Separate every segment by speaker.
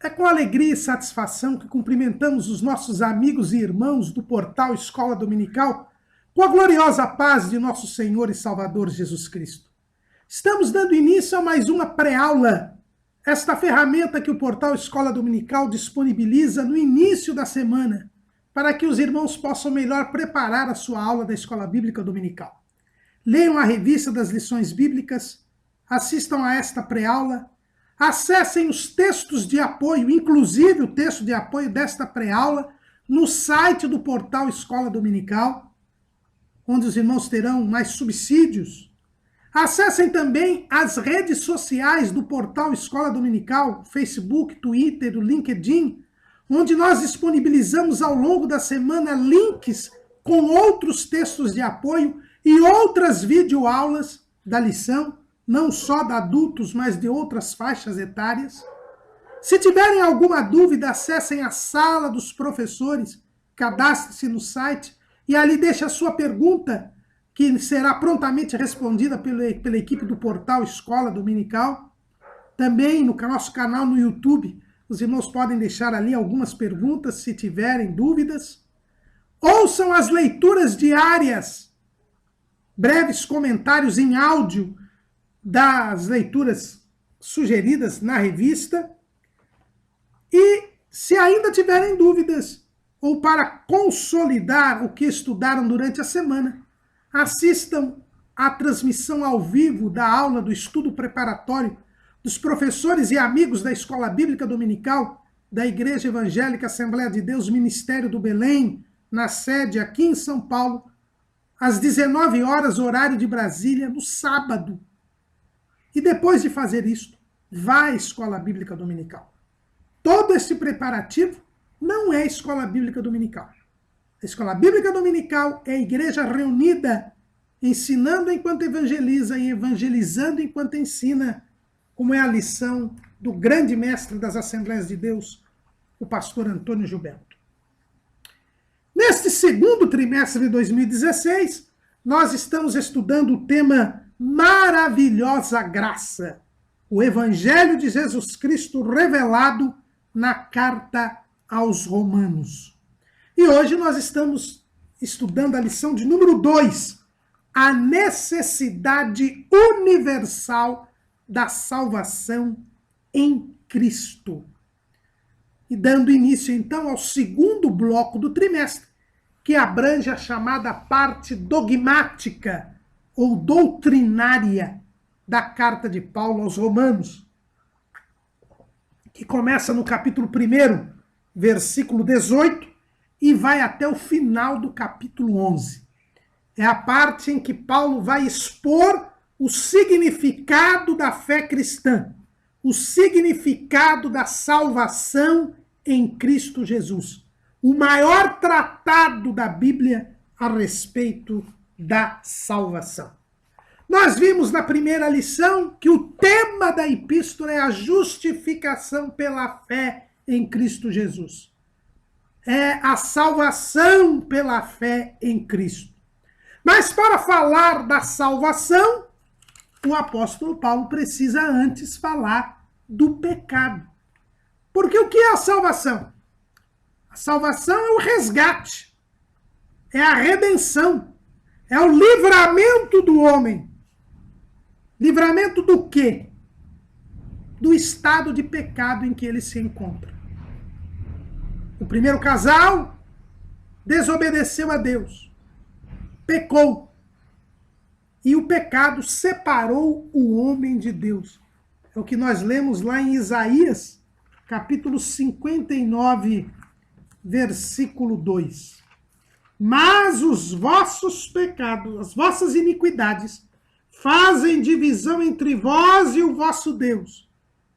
Speaker 1: É com alegria e satisfação que cumprimentamos os nossos amigos e irmãos do portal Escola Dominical com a gloriosa paz de nosso Senhor e Salvador Jesus Cristo. Estamos dando início a mais uma pré-aula, esta ferramenta que o portal Escola Dominical disponibiliza no início da semana, para que os irmãos possam melhor preparar a sua aula da Escola Bíblica Dominical. Leiam a revista das lições bíblicas, assistam a esta pré-aula, acessem os textos de apoio, inclusive o texto de apoio desta pré-aula, no site do portal Escola Dominical, onde os irmãos terão mais subsídios. Acessem também as redes sociais do portal Escola Dominical, Facebook, Twitter, o LinkedIn, onde nós disponibilizamos ao longo da semana links com outros textos de apoio e outras videoaulas da lição, não só de adultos, mas de outras faixas etárias. Se tiverem alguma dúvida, acessem a sala dos professores, cadastre-se no site e ali deixe a sua pergunta, que será prontamente respondida pela equipe do portal Escola Dominical. Também no nosso canal no YouTube, os irmãos podem deixar ali algumas perguntas, se tiverem dúvidas. Ouçam as leituras diárias, breves comentários em áudio, das leituras sugeridas na revista. E se ainda tiverem dúvidas, ou para consolidar o que estudaram durante a semana, assistam à transmissão ao vivo da aula do estudo preparatório dos professores e amigos da Escola Bíblica Dominical da Igreja Evangélica Assembleia de Deus Ministério do Belém, na sede aqui em São Paulo, às 19 horas, horário de Brasília, no sábado. E depois de fazer isto, vá à Escola Bíblica Dominical. Todo esse preparativo não é Escola Bíblica Dominical. A Escola Bíblica Dominical é a igreja reunida, ensinando enquanto evangeliza e evangelizando enquanto ensina, como é a lição do grande mestre das Assembleias de Deus, o pastor Antônio Gilberto. Neste segundo trimestre de 2016, nós estamos estudando o tema Maravilhosa Graça, o Evangelho de Jesus Cristo revelado na carta aos Romanos. E hoje nós estamos estudando a lição de número 2, a necessidade universal da salvação em Cristo. E dando início então ao segundo bloco do trimestre, que abrange a chamada parte dogmática ou doutrinária da carta de Paulo aos Romanos, que começa no capítulo 1, versículo 18, e vai até o final do capítulo 11. É a parte em que Paulo vai expor o significado da fé cristã, o significado da salvação em Cristo Jesus. O maior tratado da Bíblia a respeito da salvação. Nós vimos na primeira lição que o tema da epístola é a justificação pela fé em Cristo Jesus. É a salvação pela fé em Cristo. Mas para falar da salvação, o apóstolo Paulo precisa antes falar do pecado. Porque o que é a salvação? A salvação é o resgate, é a redenção, é o livramento do homem. Livramento do quê? Do estado de pecado em que ele se encontra. O primeiro casal desobedeceu a Deus, pecou, e o pecado separou o homem de Deus. É o que nós lemos lá em Isaías, capítulo 59, versículo 2. Mas os vossos pecados, as vossas iniquidades, fazem divisão entre vós e o vosso Deus,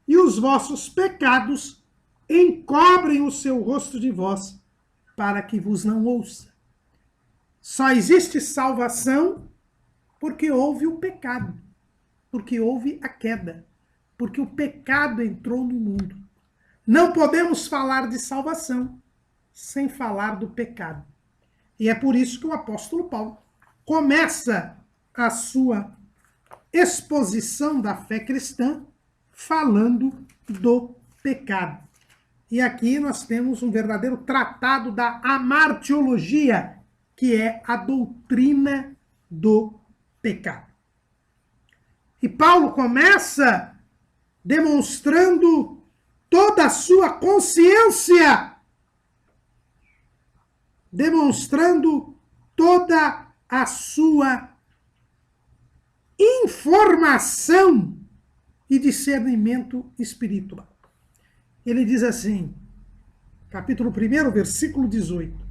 Speaker 1: e os vossos pecados encobrem o seu rosto de vós, para que vos não ouça. Só existe salvação porque houve o pecado, porque houve a queda, porque o pecado entrou no mundo. Não podemos falar de salvação sem falar do pecado. E é por isso que o apóstolo Paulo começa a sua exposição da fé cristã falando do pecado. E aqui nós temos um verdadeiro tratado da amartiologia, que é a doutrina do pecado. E Paulo começa demonstrando toda a sua consciência, demonstrando toda a sua informação e discernimento espiritual. Ele diz assim, capítulo 1, versículo 18: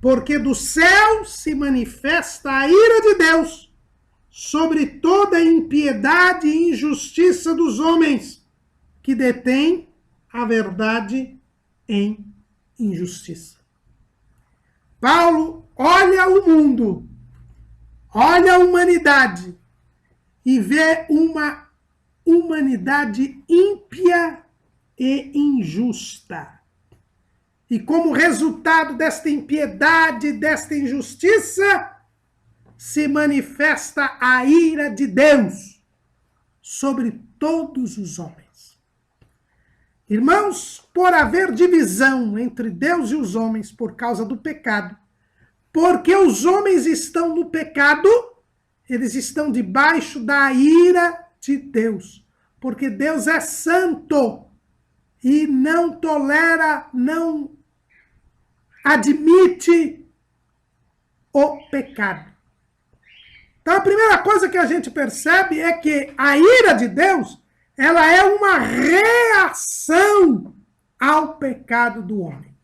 Speaker 1: porque do céu se manifesta a ira de Deus sobre toda a impiedade e injustiça dos homens, que detêm a verdade em injustiça. Paulo olha o mundo, olha a humanidade e vê uma humanidade ímpia e injusta. E como resultado desta impiedade, desta injustiça, se manifesta a ira de Deus sobre todos os homens. Irmãos, por haver divisão entre Deus e os homens por causa do pecado, porque os homens estão no pecado, eles estão debaixo da ira de Deus, porque Deus é santo e não tolera, não admite o pecado. Então a primeira coisa que a gente percebe é que a ira de Deus, ela é uma reação ao pecado do homem.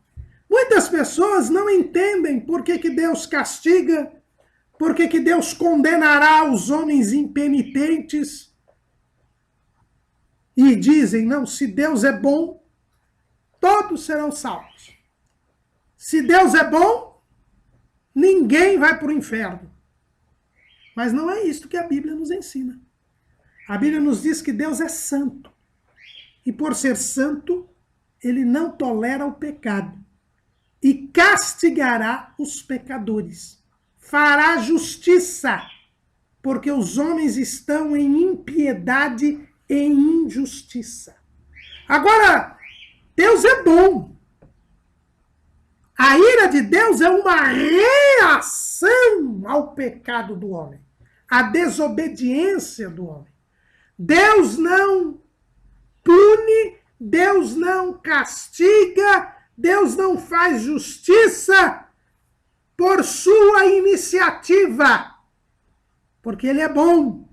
Speaker 1: Muitas pessoas não entendem por que Deus castiga, por que Deus condenará os homens impenitentes. E dizem, não, se Deus é bom, todos serão salvos. Se Deus é bom, ninguém vai para o inferno. Mas não é isso que a Bíblia nos ensina. A Bíblia nos diz que Deus é santo. E por ser santo, ele não tolera o pecado. E castigará os pecadores. Fará justiça, porque os homens estão em impiedade e injustiça. Agora, Deus é bom. A ira de Deus é uma reação ao pecado do homem, à desobediência do homem. Deus não pune, Deus não castiga, Deus não faz justiça por sua iniciativa, porque ele é bom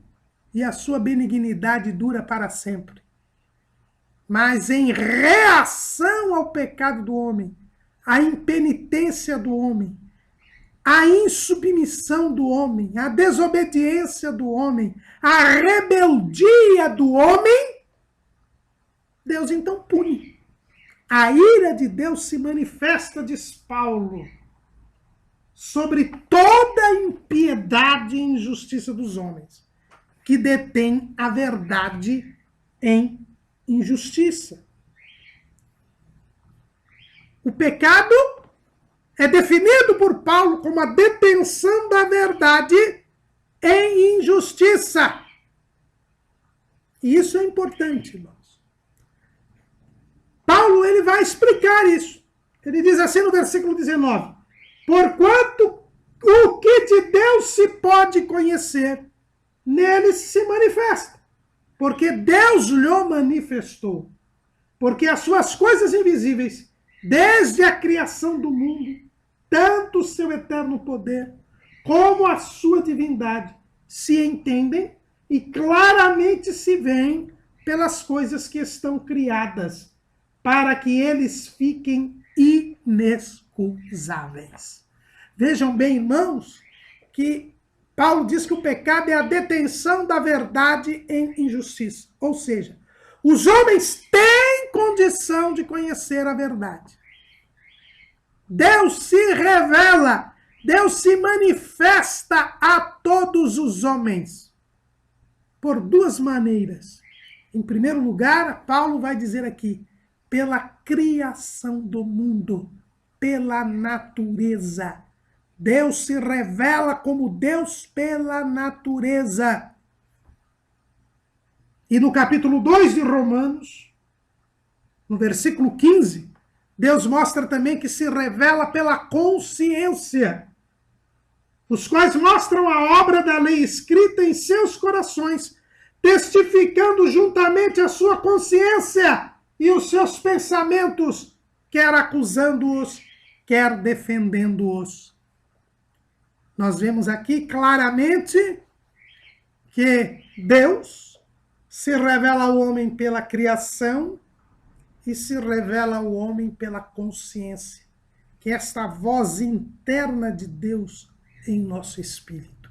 Speaker 1: e a sua benignidade dura para sempre. Mas em reação ao pecado do homem, à impenitência do homem, à insubmissão do homem, à desobediência do homem, à rebeldia do homem, Deus então pune. A ira de Deus se manifesta, diz Paulo, sobre toda a impiedade e injustiça dos homens, que detêm a verdade em injustiça. O pecado é definido por Paulo como a detenção da verdade em injustiça. E isso é importante, irmãos. Paulo ele vai explicar isso. Ele diz assim no versículo 19: porquanto o que de Deus se pode conhecer, nele se manifesta. Porque Deus lhe manifestou. Porque as suas coisas invisíveis, desde a criação do mundo, tanto o seu eterno poder, como a sua divindade, se entendem e claramente se veem pelas coisas que estão criadas, para que eles fiquem inexcusáveis. Vejam bem, irmãos, que Paulo diz que o pecado é a detenção da verdade em injustiça. Ou seja, os homens têm condição de conhecer a verdade. Deus se revela, Deus se manifesta a todos os homens por duas maneiras. Em primeiro lugar, Paulo vai dizer aqui, pela criação do mundo, pela natureza. Deus se revela como Deus pela natureza. E no capítulo 2 de Romanos, no versículo 15, Deus mostra também que se revela pela consciência, os quais mostram a obra da lei escrita em seus corações, testificando juntamente a sua consciência e os seus pensamentos, quer acusando-os, quer defendendo-os. Nós vemos aqui claramente que Deus se revela ao homem pela criação e se revela ao homem pela consciência, que é esta voz interna de Deus em nosso espírito.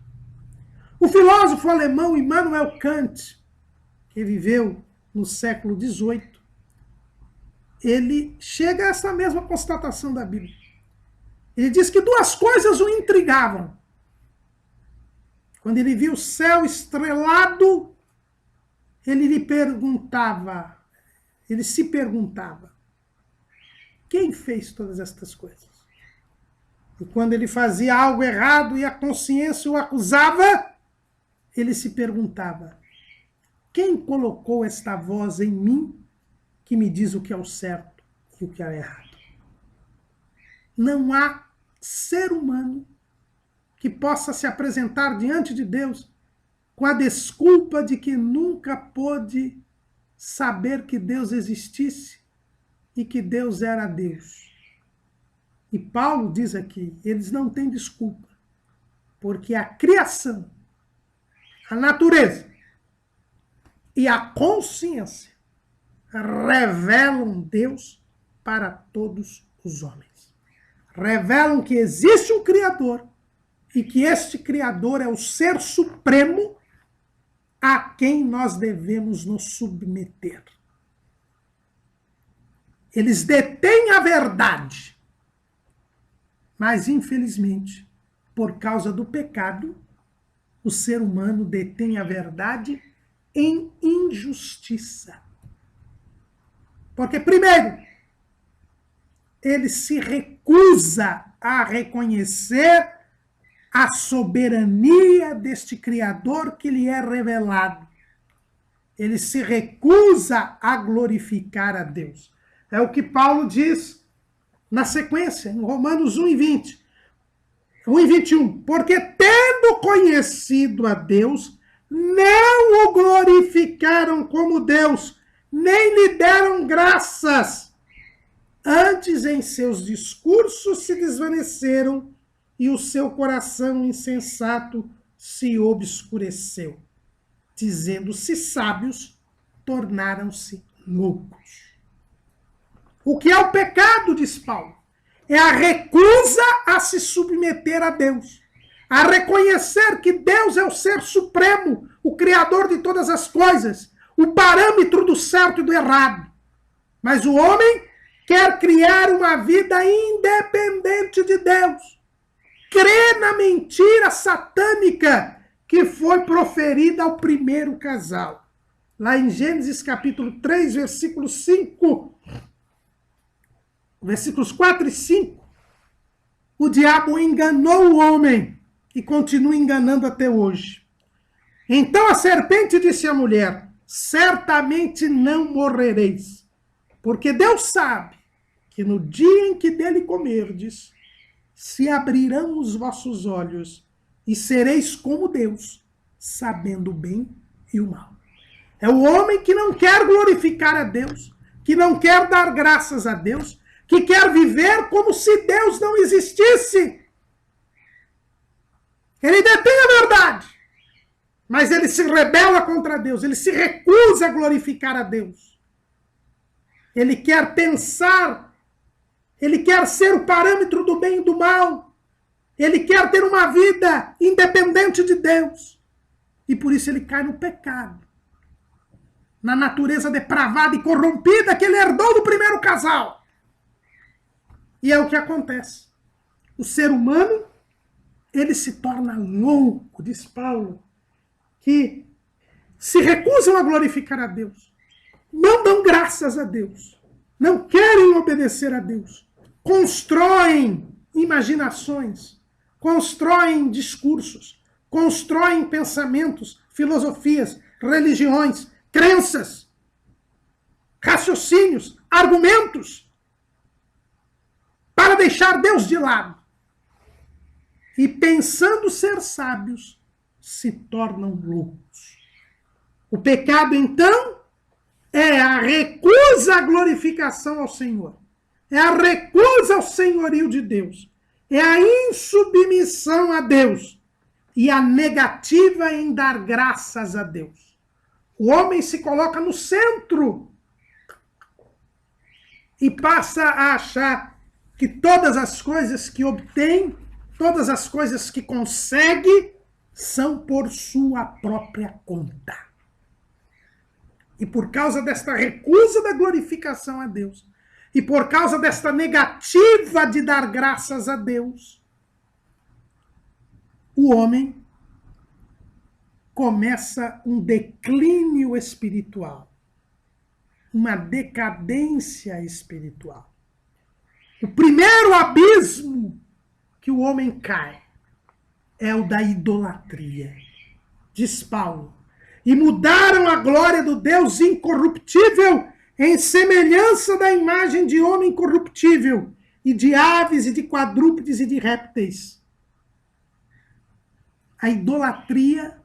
Speaker 1: O filósofo alemão Immanuel Kant, que viveu no século XVIII, ele chega a essa mesma constatação da Bíblia. Ele diz que duas coisas o intrigavam. Quando ele viu o céu estrelado, ele se perguntava, quem fez todas estas coisas? E quando ele fazia algo errado e a consciência o acusava, ele se perguntava, quem colocou esta voz em mim que me diz o que é o certo e o que é o errado? Não há ser humano que possa se apresentar diante de Deus com a desculpa de que nunca pôde saber que Deus existisse e que Deus era Deus. E Paulo diz aqui, eles não têm desculpa, porque a criação, a natureza e a consciência revelam Deus para todos os homens. Revelam que existe um Criador e que este Criador é o Ser Supremo a quem nós devemos nos submeter. Eles detêm a verdade, mas, infelizmente, por causa do pecado, o ser humano detém a verdade em injustiça. Porque, primeiro, ele se recusa a reconhecer a soberania deste Criador que lhe é revelado. Ele se recusa a glorificar a Deus. É o que Paulo diz na sequência, em Romanos 1:20. 1:21. Porque tendo conhecido a Deus, não o glorificaram como Deus, nem lhe deram graças. Antes, em seus discursos se desvaneceram e o seu coração insensato se obscureceu. Dizendo-se sábios, tornaram-se loucos. O que é o pecado, diz Paulo? É a recusa a se submeter a Deus, a reconhecer que Deus é o Ser Supremo, o Criador de todas as coisas, o parâmetro do certo e do errado. Mas o homem quer criar uma vida independente de Deus. Crê na mentira satânica que foi proferida ao primeiro casal. Lá em Gênesis capítulo 3, versículo 5, versículos 4 e 5, o diabo enganou o homem e continua enganando até hoje. Então a serpente disse à mulher, certamente não morrereis, porque Deus sabe que no dia em que dele comerdes, se abrirão os vossos olhos e sereis como Deus, sabendo o bem e o mal. É o homem que não quer glorificar a Deus, que não quer dar graças a Deus, que quer viver como se Deus não existisse. Ele detém a verdade, mas ele se rebela contra Deus, ele se recusa a glorificar a Deus. Ele quer pensar, ele quer ser o parâmetro do bem e do mal, ele quer ter uma vida independente de Deus. E por isso ele cai no pecado, na natureza depravada e corrompida que ele herdou do primeiro casal. E é o que acontece. O ser humano, ele se torna louco, diz Paulo, que se recusam a glorificar a Deus, não dão graças a Deus, não querem obedecer a Deus, constroem imaginações, constroem discursos, constroem pensamentos, filosofias, religiões, crenças, raciocínios, argumentos, deixar Deus de lado. E pensando ser sábios, se tornam loucos. O pecado, então, é a recusa à glorificação ao Senhor. É a recusa ao senhorio de Deus. É a insubmissão a Deus. E a negativa em dar graças a Deus. O homem se coloca no centro e passa a achar que todas as coisas que obtém, todas as coisas que consegue, são por sua própria conta. E por causa desta recusa da glorificação a Deus, e por causa desta negativa de dar graças a Deus, o homem começa um declínio espiritual, uma decadência espiritual. O primeiro abismo que o homem cai é o da idolatria. Diz Paulo, e mudaram a glória do Deus incorruptível em semelhança da imagem de homem corruptível, e de aves, e de quadrúpedes, e de répteis. A idolatria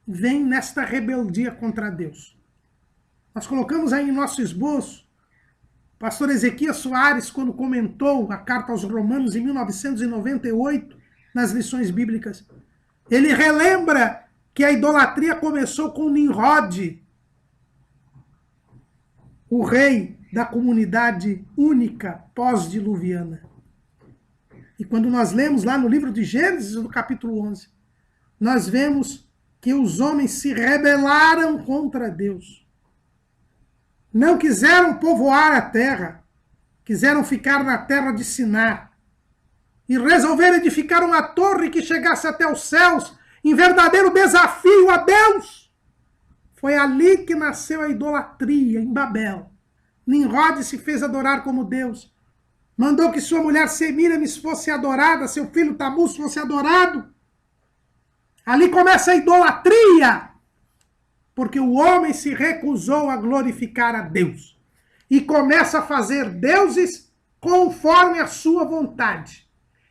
Speaker 1: vem nesta rebeldia contra Deus. Nós colocamos aí em nosso esboço, o pastor Ezequias Soares, quando comentou a carta aos Romanos em 1998, nas lições bíblicas, ele relembra que a idolatria começou com Nimrod, o rei da comunidade única pós-diluviana. E quando nós lemos lá no livro de Gênesis, no capítulo 11, nós vemos que os homens se rebelaram contra Deus. Não quiseram povoar a terra, quiseram ficar na terra de Sinar. E resolveram edificar uma torre que chegasse até os céus, em verdadeiro desafio a Deus. Foi ali que nasceu a idolatria, em Babel. Nimrod se fez adorar como Deus. Mandou que sua mulher Semíramis fosse adorada, seu filho Tamuz fosse adorado. Ali começa a idolatria, porque o homem se recusou a glorificar a Deus. E começa a fazer deuses conforme a sua vontade.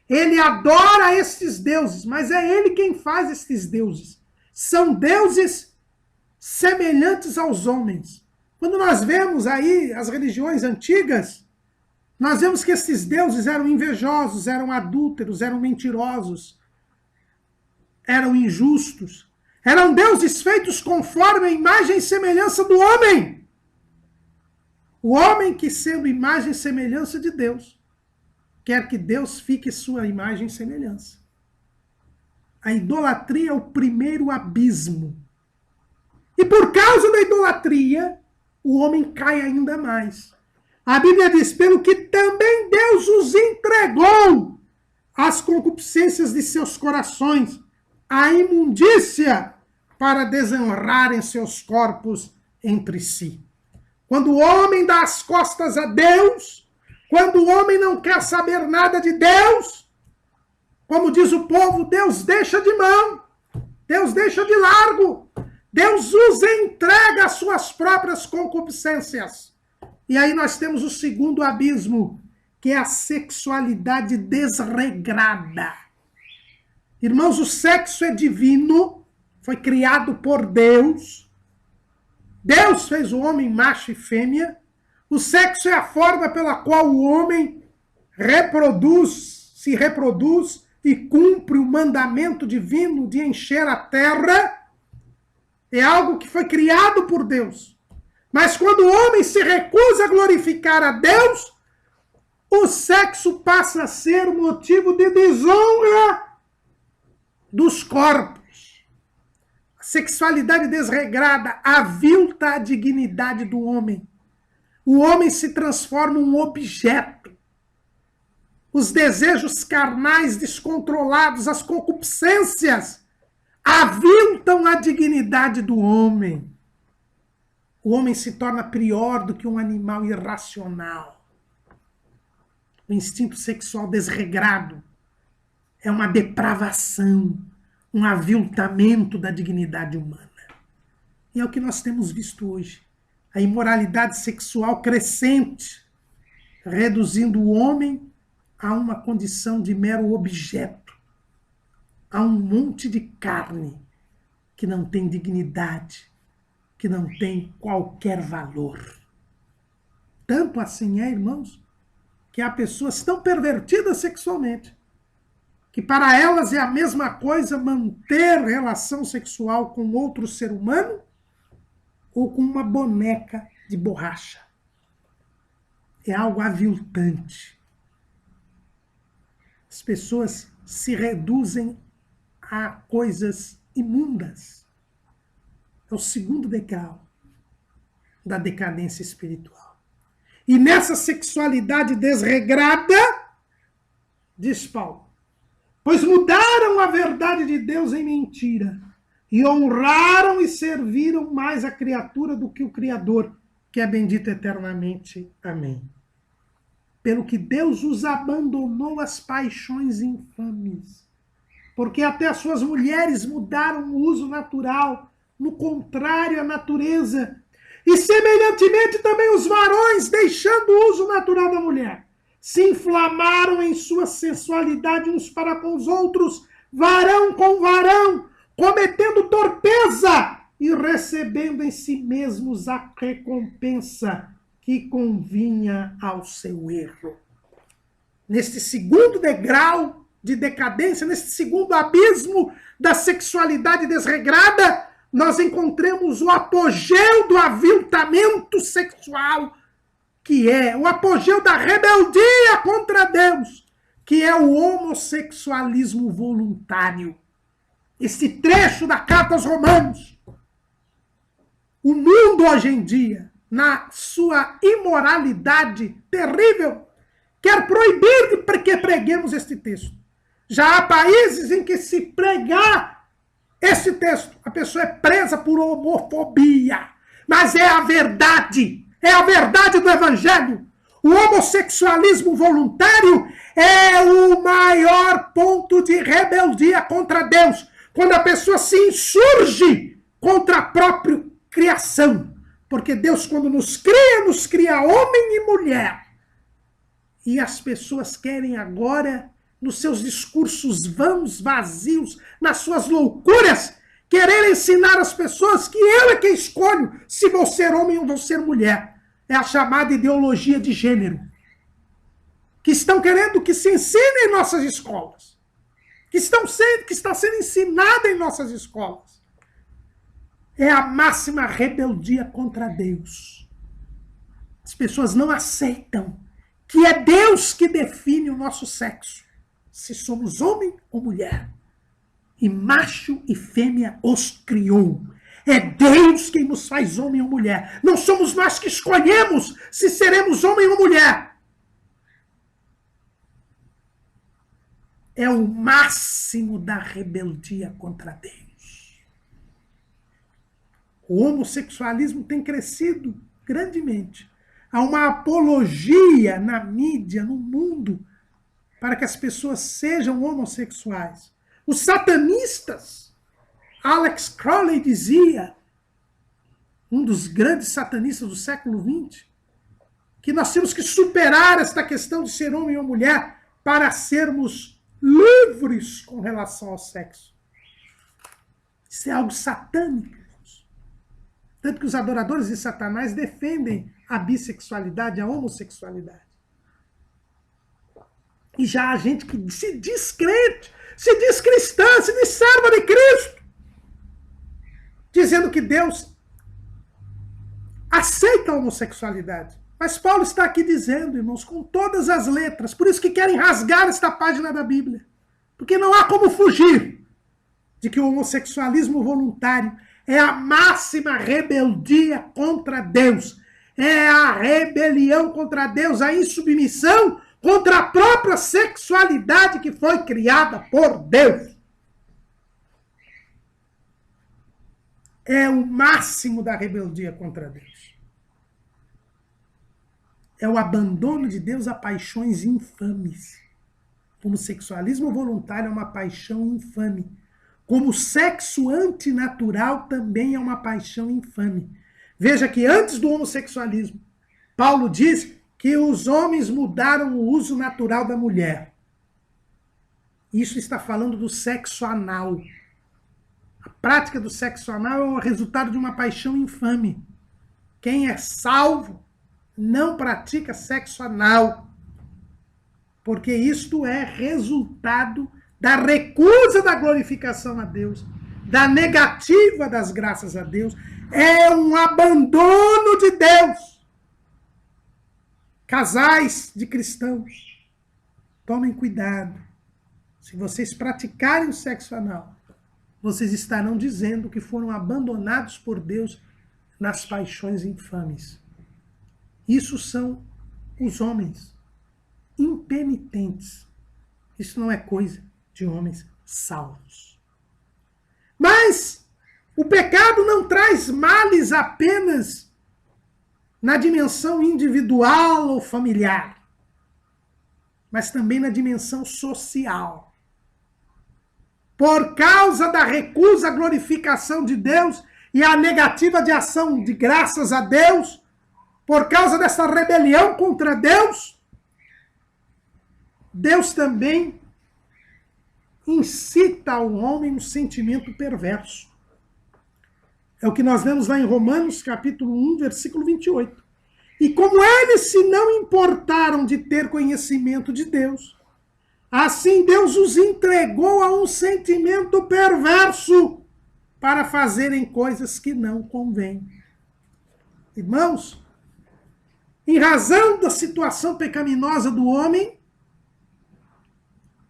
Speaker 1: Ele adora estes deuses, mas é ele quem faz estes deuses. São deuses semelhantes aos homens. Quando nós vemos aí as religiões antigas, nós vemos que esses deuses eram invejosos, eram adúlteros, eram mentirosos, eram injustos. Eram deuses feitos conforme a imagem e semelhança do homem. O homem que, sendo imagem e semelhança de Deus, quer que Deus fique sua imagem e semelhança. A idolatria é o primeiro abismo. E por causa da idolatria, o homem cai ainda mais. A Bíblia diz, pelo que também Deus os entregou às concupiscências de seus corações, a imundícia, para desonrarem seus corpos entre si. Quando o homem dá as costas a Deus, quando o homem não quer saber nada de Deus, como diz o povo, Deus deixa de mão, Deus deixa de largo, Deus os entrega às suas próprias concupiscências. E aí nós temos o segundo abismo, que é a sexualidade desregrada. Irmãos, o sexo é divino, foi criado por Deus. Deus fez o homem macho e fêmea. O sexo é a forma pela qual o homem se reproduz e cumpre o mandamento divino de encher a terra. É algo que foi criado por Deus. Mas quando o homem se recusa a glorificar a Deus, o sexo passa a ser motivo de desonra dos corpos. A sexualidade desregrada avilta a dignidade do homem. O homem se transforma em um objeto. Os desejos carnais descontrolados, as concupiscências, aviltam a dignidade do homem. O homem se torna pior do que um animal irracional. O instinto sexual desregrado é uma depravação, um aviltamento da dignidade humana. E é o que nós temos visto hoje. A imoralidade sexual crescente, reduzindo o homem a uma condição de mero objeto, a um monte de carne que não tem dignidade, que não tem qualquer valor. Tanto assim é, irmãos, que há pessoas tão pervertidas sexualmente, que para elas é a mesma coisa manter relação sexual com outro ser humano ou com uma boneca de borracha. É algo aviltante. As pessoas se reduzem a coisas imundas. É o segundo degrau da decadência espiritual. E nessa sexualidade desregrada, diz Paulo, pois mudaram a verdade de Deus em mentira, e honraram e serviram mais a criatura do que o Criador, que é bendito eternamente. Amém. Pelo que Deus os abandonou às paixões infames, porque até as suas mulheres mudaram o uso natural, no contrário à natureza, e semelhantemente também os varões, deixando o uso natural da mulher, se inflamaram em sua sensualidade uns para com os outros, varão com varão, cometendo torpeza e recebendo em si mesmos a recompensa que convinha ao seu erro. Neste segundo degrau de decadência, neste segundo abismo da sexualidade desregrada, nós encontramos o apogeu do aviltamento sexual, que é o apogeu da rebeldia contra Deus, que é o homossexualismo voluntário. Esse trecho da Carta aos Romanos. O mundo hoje em dia, na sua imoralidade terrível, quer proibir que preguemos este texto. Já há países em que se pregar esse texto, a pessoa é presa por homofobia. Mas é a verdade do Evangelho. O homossexualismo voluntário é o maior ponto de rebeldia contra Deus. Quando a pessoa se insurge contra a própria criação. Porque Deus, quando nos cria homem e mulher. E as pessoas querem agora, nos seus discursos vãos, vazios, nas suas loucuras, querer ensinar as pessoas que eu é quem escolho se vou ser homem ou vou ser mulher. É a chamada ideologia de gênero. Que estão querendo que se ensine em nossas escolas. Que está sendo ensinada em nossas escolas. É a máxima rebeldia contra Deus. As pessoas não aceitam que é Deus que define o nosso sexo. Se somos homem ou mulher. E macho e fêmea os criou. É Deus quem nos faz homem ou mulher. Não somos nós que escolhemos se seremos homem ou mulher. É o máximo da rebeldia contra Deus. O homossexualismo tem crescido grandemente. Há uma apologia na mídia, no mundo, para que as pessoas sejam homossexuais. Os satanistas, Alex Crowley dizia, um dos grandes satanistas do século XX, que nós temos que superar esta questão de ser homem ou mulher para sermos livres com relação ao sexo. Isso é algo satânico. Tanto que os adoradores de Satanás defendem a bissexualidade, a homossexualidade. E já há gente que se diz crente, se diz cristã, se diz serva de Cristo, dizendo que Deus aceita a homossexualidade. Mas Paulo está aqui dizendo, irmãos, com todas as letras, por isso que querem rasgar esta página da Bíblia. Porque não há como fugir de que o homossexualismo voluntário é a máxima rebeldia contra Deus. É a rebelião contra Deus, a insubmissão contra a própria sexualidade que foi criada por Deus. É o máximo da rebeldia contra Deus. É o abandono de Deus a paixões infames. O homossexualismo voluntário é uma paixão infame. Como o sexo antinatural também é uma paixão infame. Veja que antes do homossexualismo, Paulo diz que os homens mudaram o uso natural da mulher. Isso está falando do sexo anal. A prática do sexo anal é o resultado de uma paixão infame. Quem é salvo não pratica sexo anal, porque isto é resultado da recusa da glorificação a Deus, da negativa das graças a Deus. É um abandono de Deus. Casais de cristãos, tomem cuidado. Se vocês praticarem o sexo anal, vocês estarão dizendo que foram abandonados por Deus nas paixões infames. Isso são os homens impenitentes. Isso não é coisa de homens salvos. Mas o pecado não traz males apenas na dimensão individual ou familiar, mas também na dimensão social. Por causa da recusa à glorificação de Deus e a negativa de ação de graças a Deus, por causa dessa rebelião contra Deus, Deus também incita ao homem um sentimento perverso. É o que nós vemos lá em Romanos, capítulo 1, versículo 28. E como eles se não importaram de ter conhecimento de Deus, assim Deus os entregou a um sentimento perverso para fazerem coisas que não convêm. Irmãos, em razão da situação pecaminosa do homem,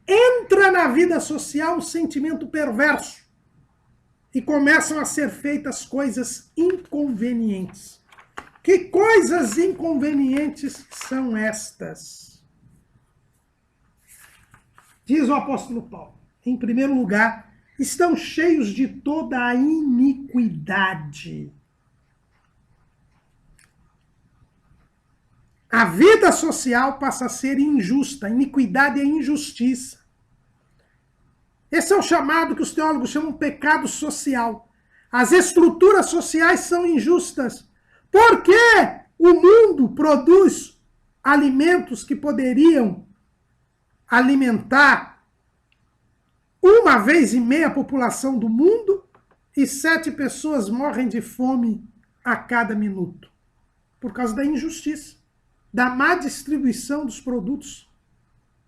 Speaker 1: entra na vida social um sentimento perverso e começam a ser feitas coisas inconvenientes. Que coisas inconvenientes são estas? Diz o apóstolo Paulo, em primeiro lugar, estão cheios de toda a iniquidade. A vida social passa a ser injusta. Iniquidade é injustiça. Esse é o chamado que os teólogos chamam pecado social. As estruturas sociais são injustas. Por que o mundo produz alimentos que poderiam alimentar 1,5 a população do mundo e 7 pessoas morrem de fome a cada minuto? Por causa da injustiça, da má distribuição dos produtos,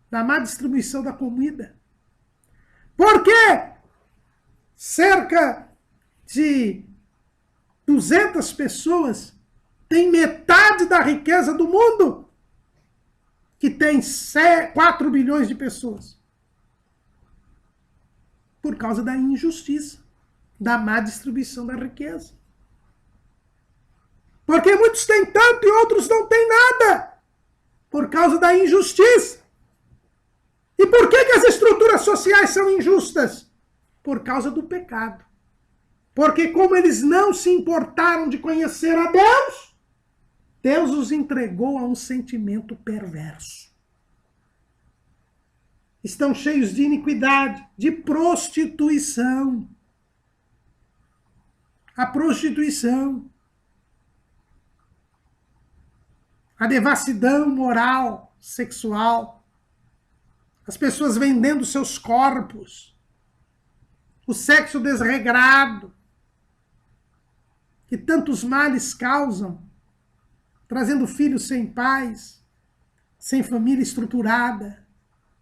Speaker 1: da má distribuição da comida. Por que cerca de 200 pessoas têm metade da riqueza do mundo, que tem 4 bilhões de pessoas? Por causa da injustiça, da má distribuição da riqueza. Porque muitos têm tanto e outros não têm nada, por causa da injustiça. E por que as estruturas sociais são injustas? Por causa do pecado. Porque como eles não se importaram de conhecer a Deus, Deus os entregou a um sentimento perverso. Estão cheios de iniquidade, de prostituição. A prostituição, a devassidão moral, sexual, as pessoas vendendo seus corpos, o sexo desregrado, que tantos males causam, trazendo filhos sem pais, sem família estruturada,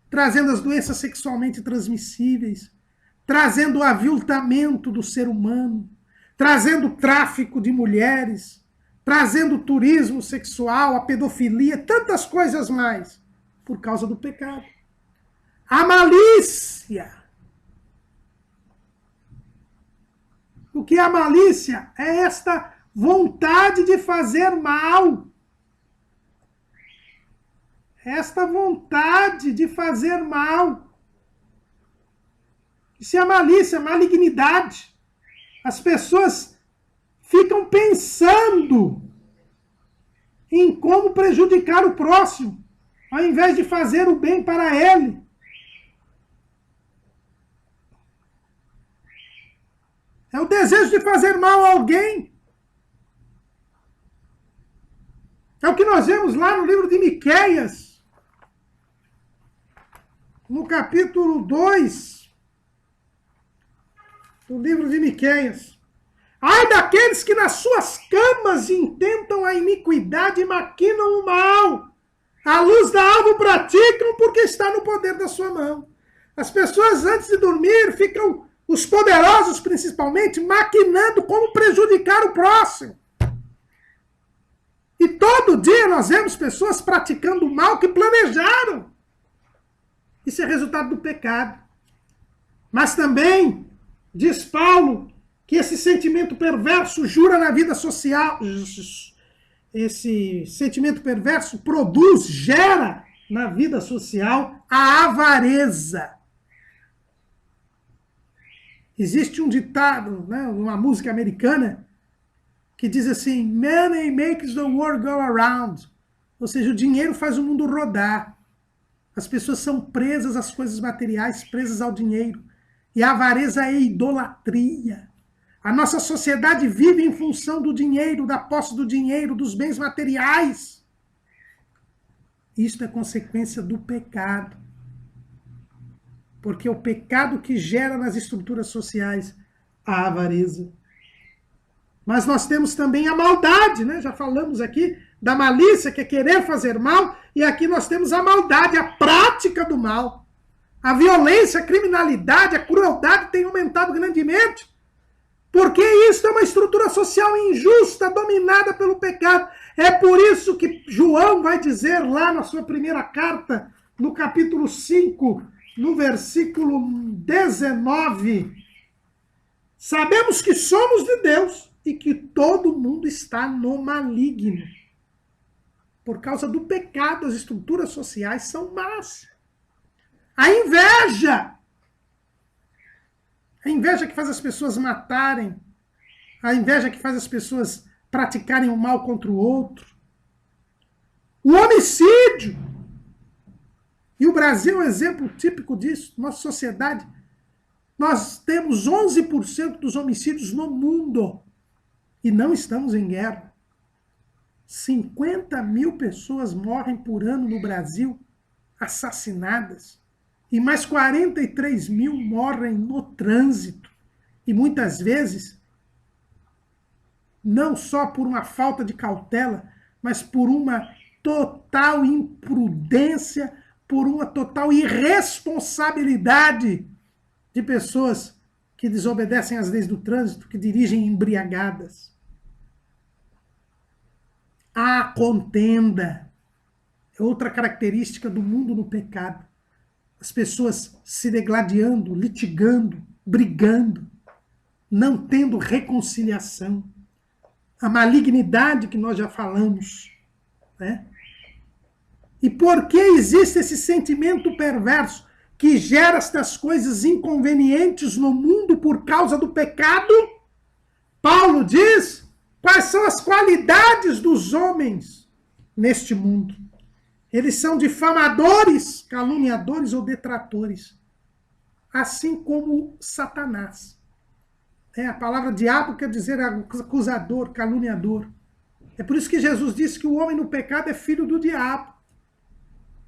Speaker 1: trazendo as doenças sexualmente transmissíveis, trazendo o aviltamento do ser humano, trazendo o tráfico de mulheres, trazendo o turismo sexual, a pedofilia, tantas coisas mais, por causa do pecado. A malícia. O que é a malícia? É esta vontade de fazer mal. Esta vontade de fazer mal. Isso é a malícia, a malignidade. As pessoas ficam pensando em como prejudicar o próximo, ao invés de fazer o bem para ele. É o desejo de fazer mal a alguém. É o que nós vemos lá no livro de Miqueias, no capítulo 2 do livro de Miqueias. Ai daqueles que nas suas camas intentam a iniquidade e maquinam o mal. A luz da alva praticam porque está no poder da sua mão. As pessoas antes de dormir ficam, os poderosos principalmente, maquinando como prejudicar o próximo. E todo dia nós vemos pessoas praticando o mal que planejaram. Isso é resultado do pecado. Mas também, diz Paulo, que esse sentimento perverso jura na vida social. Esse sentimento perverso produz, gera na vida social a avareza. Existe um ditado, né, uma música americana, que diz assim, money makes the world go around. Ou seja, o dinheiro faz o mundo rodar. As pessoas são presas às coisas materiais, presas ao dinheiro. E a avareza é idolatria. A nossa sociedade vive em função do dinheiro, da posse do dinheiro, dos bens materiais. Isto é consequência do pecado. Porque é o pecado que gera nas estruturas sociais a avareza. Mas nós temos também a maldade, né? Já falamos aqui da malícia, que é querer fazer mal, e aqui nós temos a maldade, a prática do mal. A violência, a criminalidade, a crueldade tem aumentado grandemente, porque isso é uma estrutura social injusta, dominada pelo pecado. É por isso que João vai dizer lá na sua primeira carta, no capítulo 5, no versículo 19, sabemos que somos de Deus, e que todo mundo está no maligno. Por causa do pecado, as estruturas sociais são más. A inveja que faz as pessoas matarem, a inveja que faz as pessoas praticarem o mal contra o outro, o homicídio. E o Brasil é um exemplo típico disso. Nossa sociedade, nós temos 11% dos homicídios no mundo. E não estamos em guerra. 50 mil pessoas morrem por ano no Brasil, assassinadas. E mais 43 mil morrem no trânsito. E muitas vezes, não só por uma falta de cautela, mas por uma total imprudência, por uma total irresponsabilidade de pessoas que desobedecem às leis do trânsito, que dirigem embriagadas. A contenda é outra característica do mundo no pecado. As pessoas se degladiando, litigando, brigando, não tendo reconciliação. A malignidade que nós já falamos, né? E por que existe esse sentimento perverso que gera estas coisas inconvenientes no mundo por causa do pecado? Paulo diz quais são as qualidades dos homens neste mundo. Eles são difamadores, caluniadores ou detratores, assim como Satanás. A palavra diabo quer dizer acusador, caluniador. É por isso que Jesus disse que o homem no pecado é filho do diabo,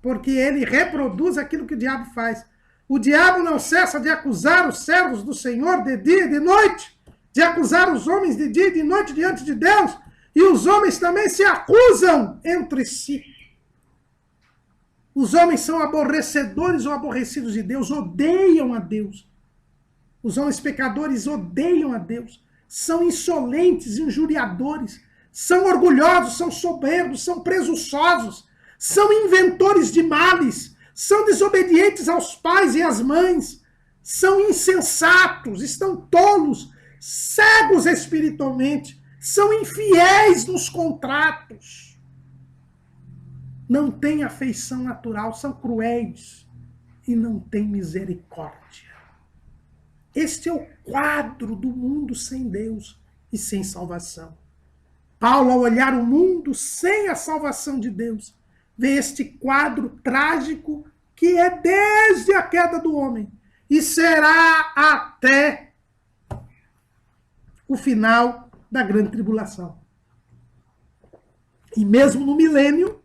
Speaker 1: porque ele reproduz aquilo que o diabo faz. O diabo não cessa de acusar os servos do Senhor de dia e de noite, de acusar os homens de dia e de noite diante de Deus, e os homens também se acusam entre si. Os homens são aborrecedores ou aborrecidos de Deus, odeiam a Deus. Os homens pecadores odeiam a Deus, são insolentes, injuriadores, são orgulhosos, são soberbos, são presunçosos, são inventores de males, são desobedientes aos pais e às mães, são insensatos, estão tolos, cegos espiritualmente, são infiéis nos contratos, não têm afeição natural, são cruéis e não têm misericórdia. Este é o quadro do mundo sem Deus e sem salvação. Paulo, ao olhar o mundo sem a salvação de Deus, vê este quadro trágico que é desde a queda do homem e será até o final da grande tribulação. E mesmo no milênio,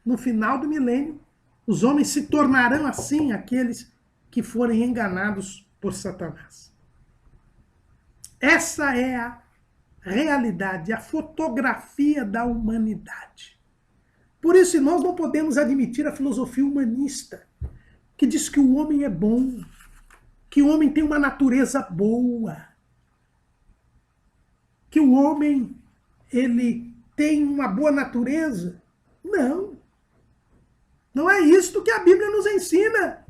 Speaker 1: no final do milênio, os homens se tornarão assim aqueles que forem enganados por Satanás. Essa é a realidade, a fotografia da humanidade. Por isso, nós não podemos admitir a filosofia humanista, que diz que o homem é bom, que o homem tem uma natureza boa, que o homem ele tem uma boa natureza. Não. Não é isto que a Bíblia nos ensina.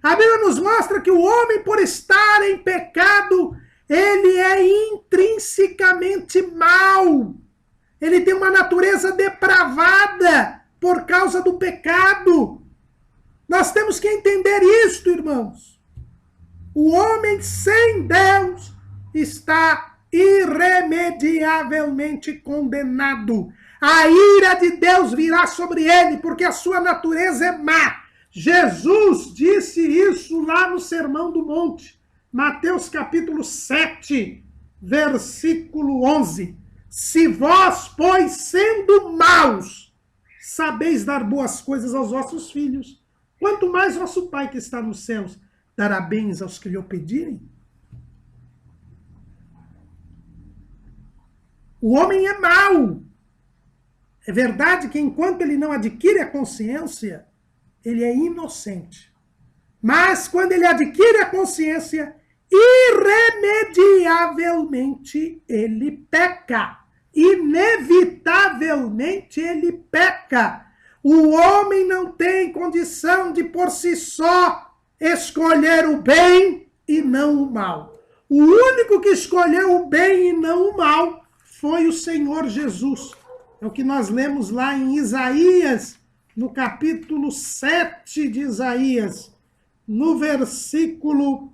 Speaker 1: A Bíblia nos mostra que o homem, por estar em pecado, ele é intrinsecamente mau. Ele tem uma natureza depravada por causa do pecado. Nós temos que entender isto, irmãos. O homem sem Deus está irremediavelmente condenado. A ira de Deus virá sobre ele, porque a sua natureza é má. Jesus disse isso lá no Sermão do Monte. Mateus capítulo 7, versículo 11. Se vós, pois, sendo maus, sabeis dar boas coisas aos vossos filhos, quanto mais vosso Pai que está nos céus dará bens aos que lhe o pedirem. O homem é mau. É verdade que enquanto ele não adquire a consciência, ele é inocente. Mas quando ele adquire a consciência, irremediavelmente ele peca. Inevitavelmente ele peca. O homem não tem condição de por si só escolher o bem e não o mal. O único que escolheu o bem e não o mal foi o Senhor Jesus. É o que nós lemos lá em Isaías, no capítulo 7 de Isaías, no versículo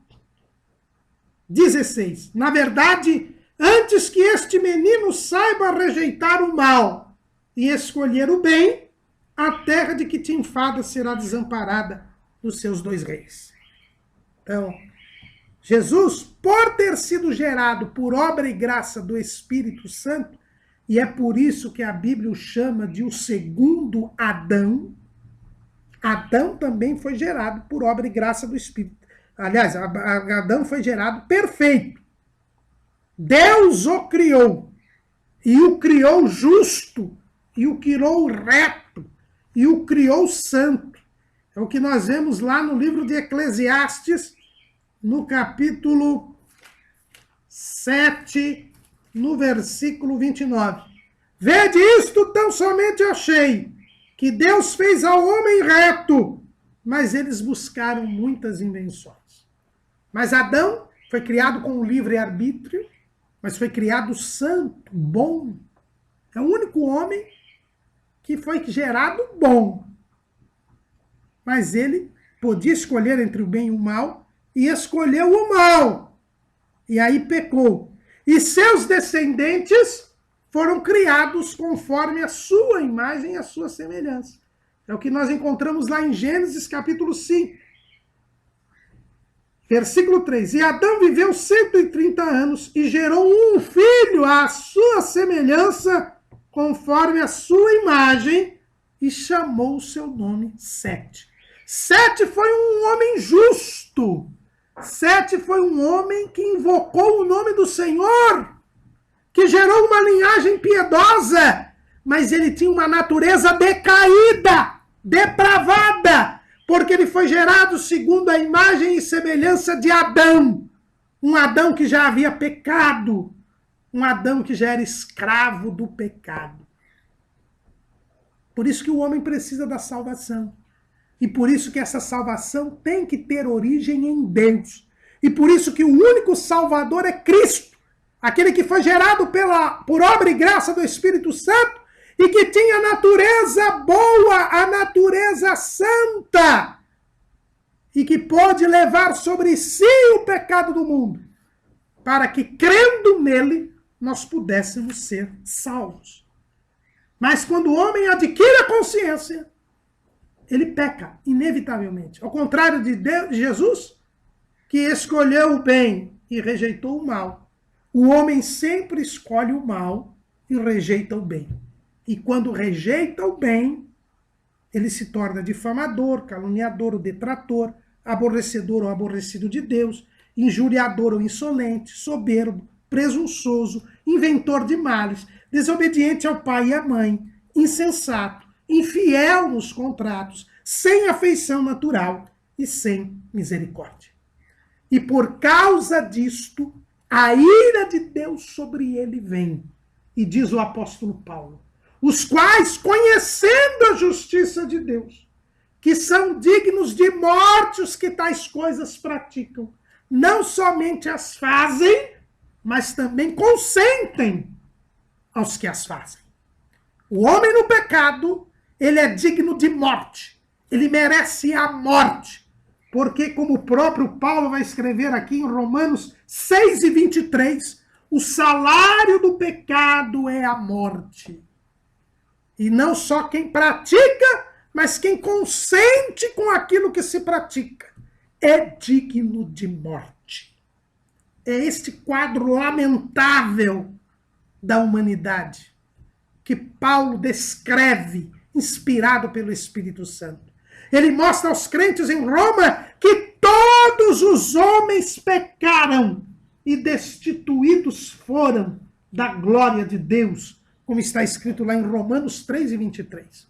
Speaker 1: 16. Na verdade, antes que este menino saiba rejeitar o mal e escolher o bem, a terra de Quitim-Fada será desamparada dos seus 2 reis. Então, Jesus, por ter sido gerado por obra e graça do Espírito Santo, e é por isso que a Bíblia o chama de o segundo Adão. Adão também foi gerado por obra e graça do Espírito. Aliás, Adão foi gerado perfeito. Deus o criou. E o criou justo. E o criou reto. E o criou santo. É o que nós vemos lá no livro de Eclesiastes, no capítulo 7, no versículo 29. Vede isto, tão somente achei, que Deus fez ao homem reto, mas eles buscaram muitas invenções. Mas Adão foi criado com um livre-arbítrio, mas foi criado santo, bom. É o único homem que foi gerado bom. Mas ele podia escolher entre o bem e o mal, e escolheu o mal. E aí pecou. E seus descendentes foram criados conforme a sua imagem e a sua semelhança. É o que nós encontramos lá em Gênesis capítulo 5. Versículo 3. E Adão viveu 130 anos e gerou um filho à sua semelhança, conforme a sua imagem, e chamou o seu nome Sete. Sete foi um homem justo. Sete foi um homem que invocou o nome do Senhor, que gerou uma linhagem piedosa, mas ele tinha uma natureza decaída, depravada, porque ele foi gerado segundo a imagem e semelhança de Adão. Um Adão que já havia pecado, um Adão que já era escravo do pecado. Por isso que o homem precisa da salvação. E por isso que essa salvação tem que ter origem em Deus. E por isso que o único Salvador é Cristo. Aquele que foi gerado por obra e graça do Espírito Santo e que tinha a natureza boa, a natureza santa. E que pôde levar sobre si o pecado do mundo. Para que, crendo nele, nós pudéssemos ser salvos. Mas quando o homem adquire a consciência, ele peca, inevitavelmente. Ao contrário de Jesus, que escolheu o bem e rejeitou o mal. O homem sempre escolhe o mal e rejeita o bem. E quando rejeita o bem, ele se torna difamador, caluniador ou detrator, aborrecedor ou aborrecido de Deus, injuriador ou insolente, soberbo, presunçoso, inventor de males, desobediente ao pai e à mãe, insensato, infiel nos contratos, sem afeição natural e sem misericórdia. E por causa disto, a ira de Deus sobre ele vem. E diz o apóstolo Paulo, os quais, conhecendo a justiça de Deus, que são dignos de morte os que tais coisas praticam, não somente as fazem, mas também consentem aos que as fazem. O homem no pecado, ele é digno de morte. Ele merece a morte. Porque, como o próprio Paulo vai escrever aqui em Romanos 6:23, o salário do pecado é a morte. E não só quem pratica, mas quem consente com aquilo que se pratica é digno de morte. É este quadro lamentável da humanidade que Paulo descreve, inspirado pelo Espírito Santo. Ele mostra aos crentes em Roma que todos os homens pecaram e destituídos foram da glória de Deus, como está escrito lá em Romanos 3:23.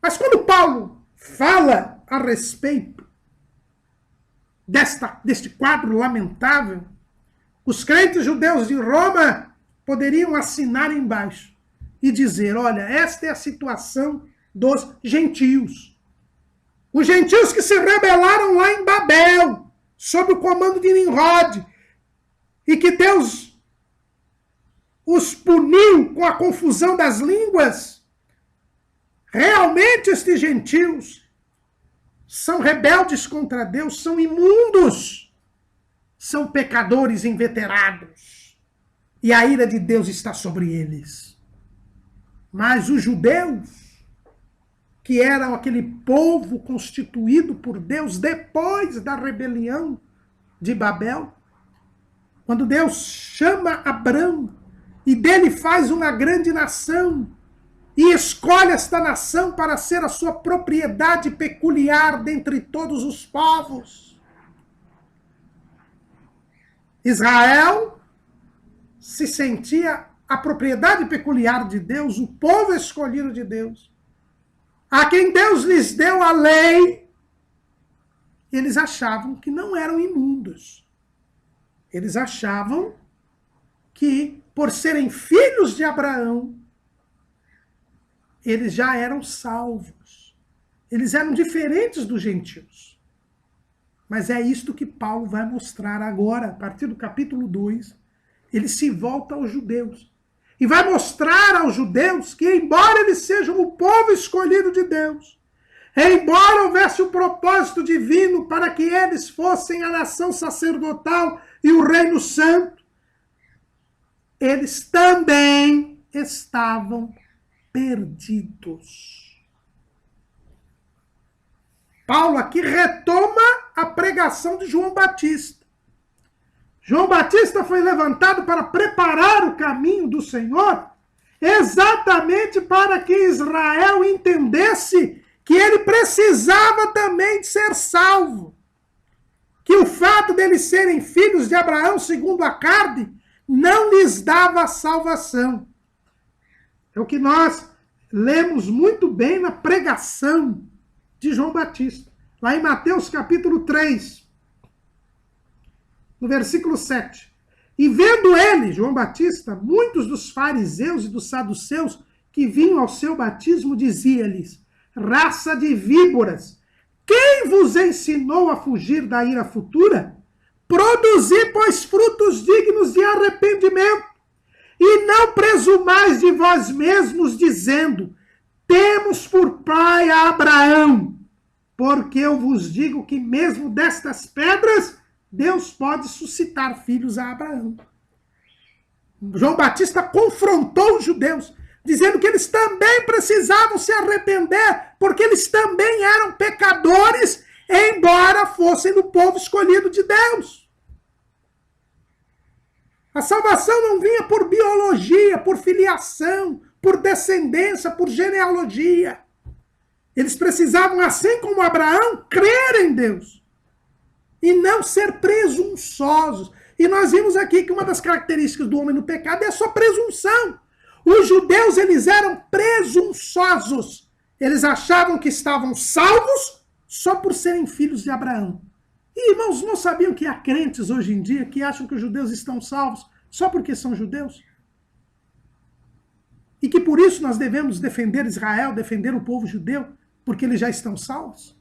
Speaker 1: Mas quando Paulo fala a respeito deste quadro lamentável, os crentes judeus de Roma poderiam assinar embaixo e dizer, olha, esta é a situação dos gentios. Os gentios que se rebelaram lá em Babel, sob o comando de Nimrod, e que Deus os puniu com a confusão das línguas. Realmente estes gentios são rebeldes contra Deus, são imundos, são pecadores inveterados, e a ira de Deus está sobre eles. Mas os judeus, que eram aquele povo constituído por Deus depois da rebelião de Babel, quando Deus chama Abrão e dele faz uma grande nação e escolhe esta nação para ser a sua propriedade peculiar dentre todos os povos. Israel se sentia a propriedade peculiar de Deus, o povo escolhido de Deus, a quem Deus lhes deu a lei. Eles achavam que não eram imundos. Eles achavam que, por serem filhos de Abraão, eles já eram salvos. Eles eram diferentes dos gentios. Mas é isto que Paulo vai mostrar agora, a partir do capítulo 2. Ele se volta aos judeus. E vai mostrar aos judeus que, embora eles sejam o povo escolhido de Deus, embora houvesse o propósito divino para que eles fossem a nação sacerdotal e o reino santo, eles também estavam perdidos. Paulo aqui retoma a pregação de João Batista. João Batista foi levantado para preparar o caminho do Senhor, exatamente para que Israel entendesse que ele precisava também de ser salvo. Que o fato deles serem filhos de Abraão, segundo a carne, não lhes dava salvação. É o que nós lemos muito bem na pregação de João Batista, lá em Mateus capítulo 3. No versículo 7. E vendo ele, João Batista, muitos dos fariseus e dos saduceus que vinham ao seu batismo, dizia-lhes, raça de víboras, quem vos ensinou a fugir da ira futura? Produzi, pois, frutos dignos de arrependimento, e não presumais de vós mesmos, dizendo, temos por pai a Abraão, porque eu vos digo que mesmo destas pedras Deus pode suscitar filhos a Abraão. João Batista confrontou os judeus, dizendo que eles também precisavam se arrepender, porque eles também eram pecadores, embora fossem do povo escolhido de Deus. A salvação não vinha por biologia, por filiação, por descendência, por genealogia. Eles precisavam, assim como Abraão, crer em Deus e não ser presunçosos. E nós vimos aqui que uma das características do homem no pecado é a sua presunção. Os judeus, eles eram presunçosos. Eles achavam que estavam salvos só por serem filhos de Abraão. E, irmãos, não sabiam que há crentes hoje em dia que acham que os judeus estão salvos só porque são judeus? E que por isso nós devemos defender Israel, defender o povo judeu, porque eles já estão salvos?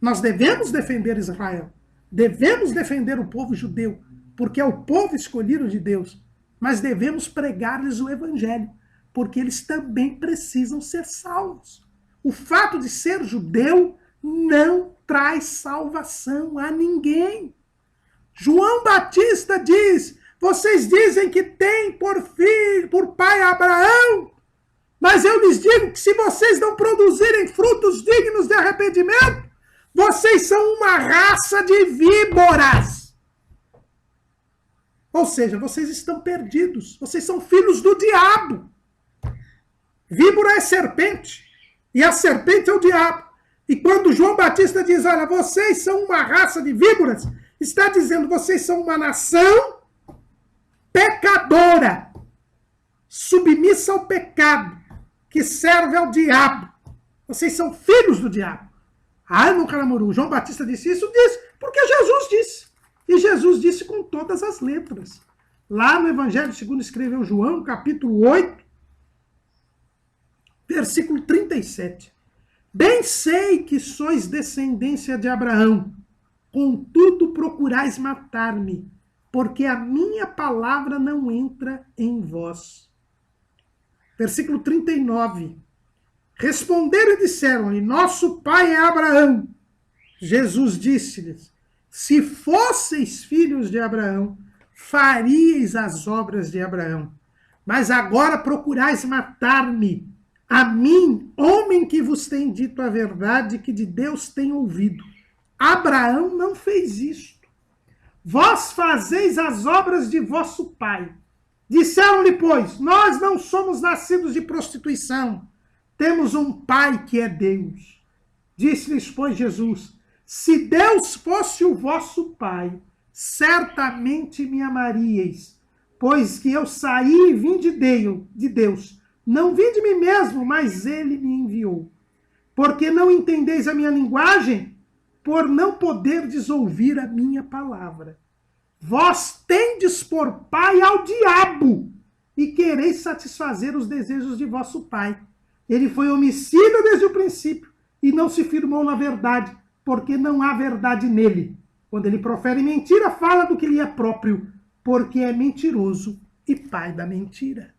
Speaker 1: Nós devemos defender Israel, devemos defender o povo judeu, porque é o povo escolhido de Deus, mas devemos pregar-lhes o evangelho, porque eles também precisam ser salvos. O fato de ser judeu não traz salvação a ninguém. João Batista diz: vocês dizem que tem por filho, por pai Abraão, mas eu lhes digo que se vocês não produzirem frutos dignos de arrependimento, vocês são uma raça de víboras. Ou seja, vocês estão perdidos. Vocês são filhos do diabo. Víbora é serpente. E a serpente é o diabo. E quando João Batista diz, olha, vocês são uma raça de víboras, está dizendo, vocês são uma nação pecadora, submissa ao pecado, que serve ao diabo. Vocês são filhos do diabo. Ah, meu Caramuru, João Batista disse isso? Disse, porque Jesus disse. E Jesus disse com todas as letras. Lá no Evangelho segundo escreveu João, capítulo 8, versículo 37. Bem sei que sois descendência de Abraão, contudo procurais matar-me, porque a minha palavra não entra em vós. Versículo 39. Responderam e disseram-lhe, nosso pai é Abraão. Jesus disse-lhes, se fosseis filhos de Abraão, faríeis as obras de Abraão. Mas agora procurais matar-me, a mim, homem que vos tem dito a verdade que de Deus tem ouvido. Abraão não fez isto. Vós fazeis as obras de vosso pai. Disseram-lhe, pois, nós não somos nascidos de prostituição. Temos um pai que é Deus. Disse-lhes, pois, Jesus, se Deus fosse o vosso pai, certamente me amaríeis, pois que eu saí e vim de Deus. Não vim de mim mesmo, mas ele me enviou. Porque não entendeis a minha linguagem, por não poderdes ouvir a minha palavra. Vós tendes por pai ao diabo, e quereis satisfazer os desejos de vosso pai. Ele foi homicida desde o princípio, e não se firmou na verdade, porque não há verdade nele. Quando ele profere mentira, fala do que lhe é próprio, porque é mentiroso e pai da mentira.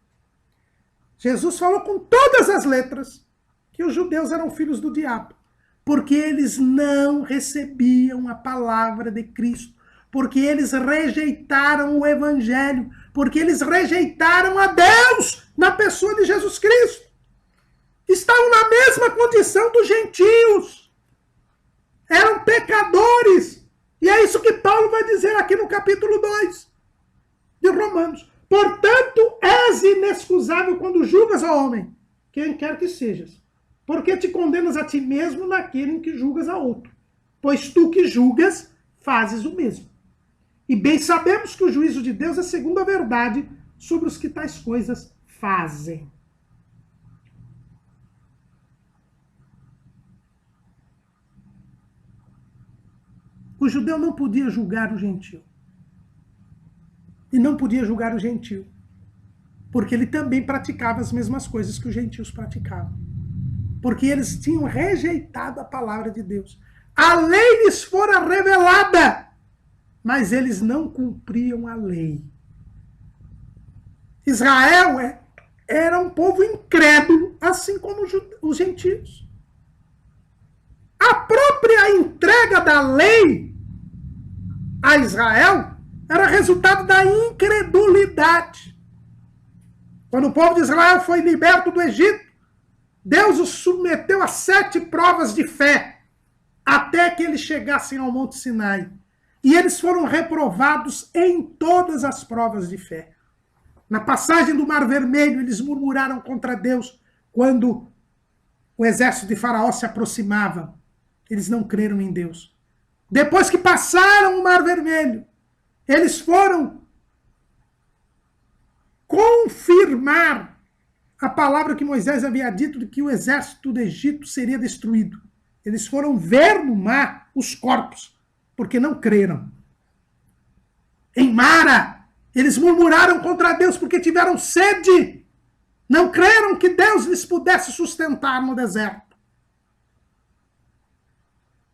Speaker 1: Jesus falou com todas as letras que os judeus eram filhos do diabo, porque eles não recebiam a palavra de Cristo, porque eles rejeitaram o evangelho, porque eles rejeitaram a Deus na pessoa de Jesus Cristo. Estavam na mesma condição dos gentios. Eram pecadores. E é isso que Paulo vai dizer aqui no capítulo 2 de Romanos. Portanto, és inexcusável quando julgas ao homem, quem quer que sejas, porque te condenas a ti mesmo naquele em que julgas a outro. Pois tu que julgas, fazes o mesmo. E bem sabemos que o juízo de Deus é segundo a verdade sobre os que tais coisas fazem. O judeu não podia julgar o gentio. E não podia julgar o gentio, porque ele também praticava as mesmas coisas que os gentios praticavam. Porque eles tinham rejeitado a palavra de Deus. A lei lhes fora revelada, mas eles não cumpriam a lei. Israel era um povo incrédulo, assim como os gentios. A própria entrega da lei a Israel era resultado da incredulidade. Quando o povo de Israel foi liberto do Egito, Deus os submeteu a 7 provas de fé, até que eles chegassem ao Monte Sinai. E eles foram reprovados em todas as provas de fé. Na passagem do Mar Vermelho, eles murmuraram contra Deus quando o exército de Faraó se aproximava. Eles não creram em Deus. Depois que passaram o Mar Vermelho, eles foram confirmar a palavra que Moisés havia dito de que o exército do Egito seria destruído. Eles foram ver no mar os corpos, porque não creram. Em Mara, eles murmuraram contra Deus porque tiveram sede. Não creram que Deus lhes pudesse sustentar no deserto.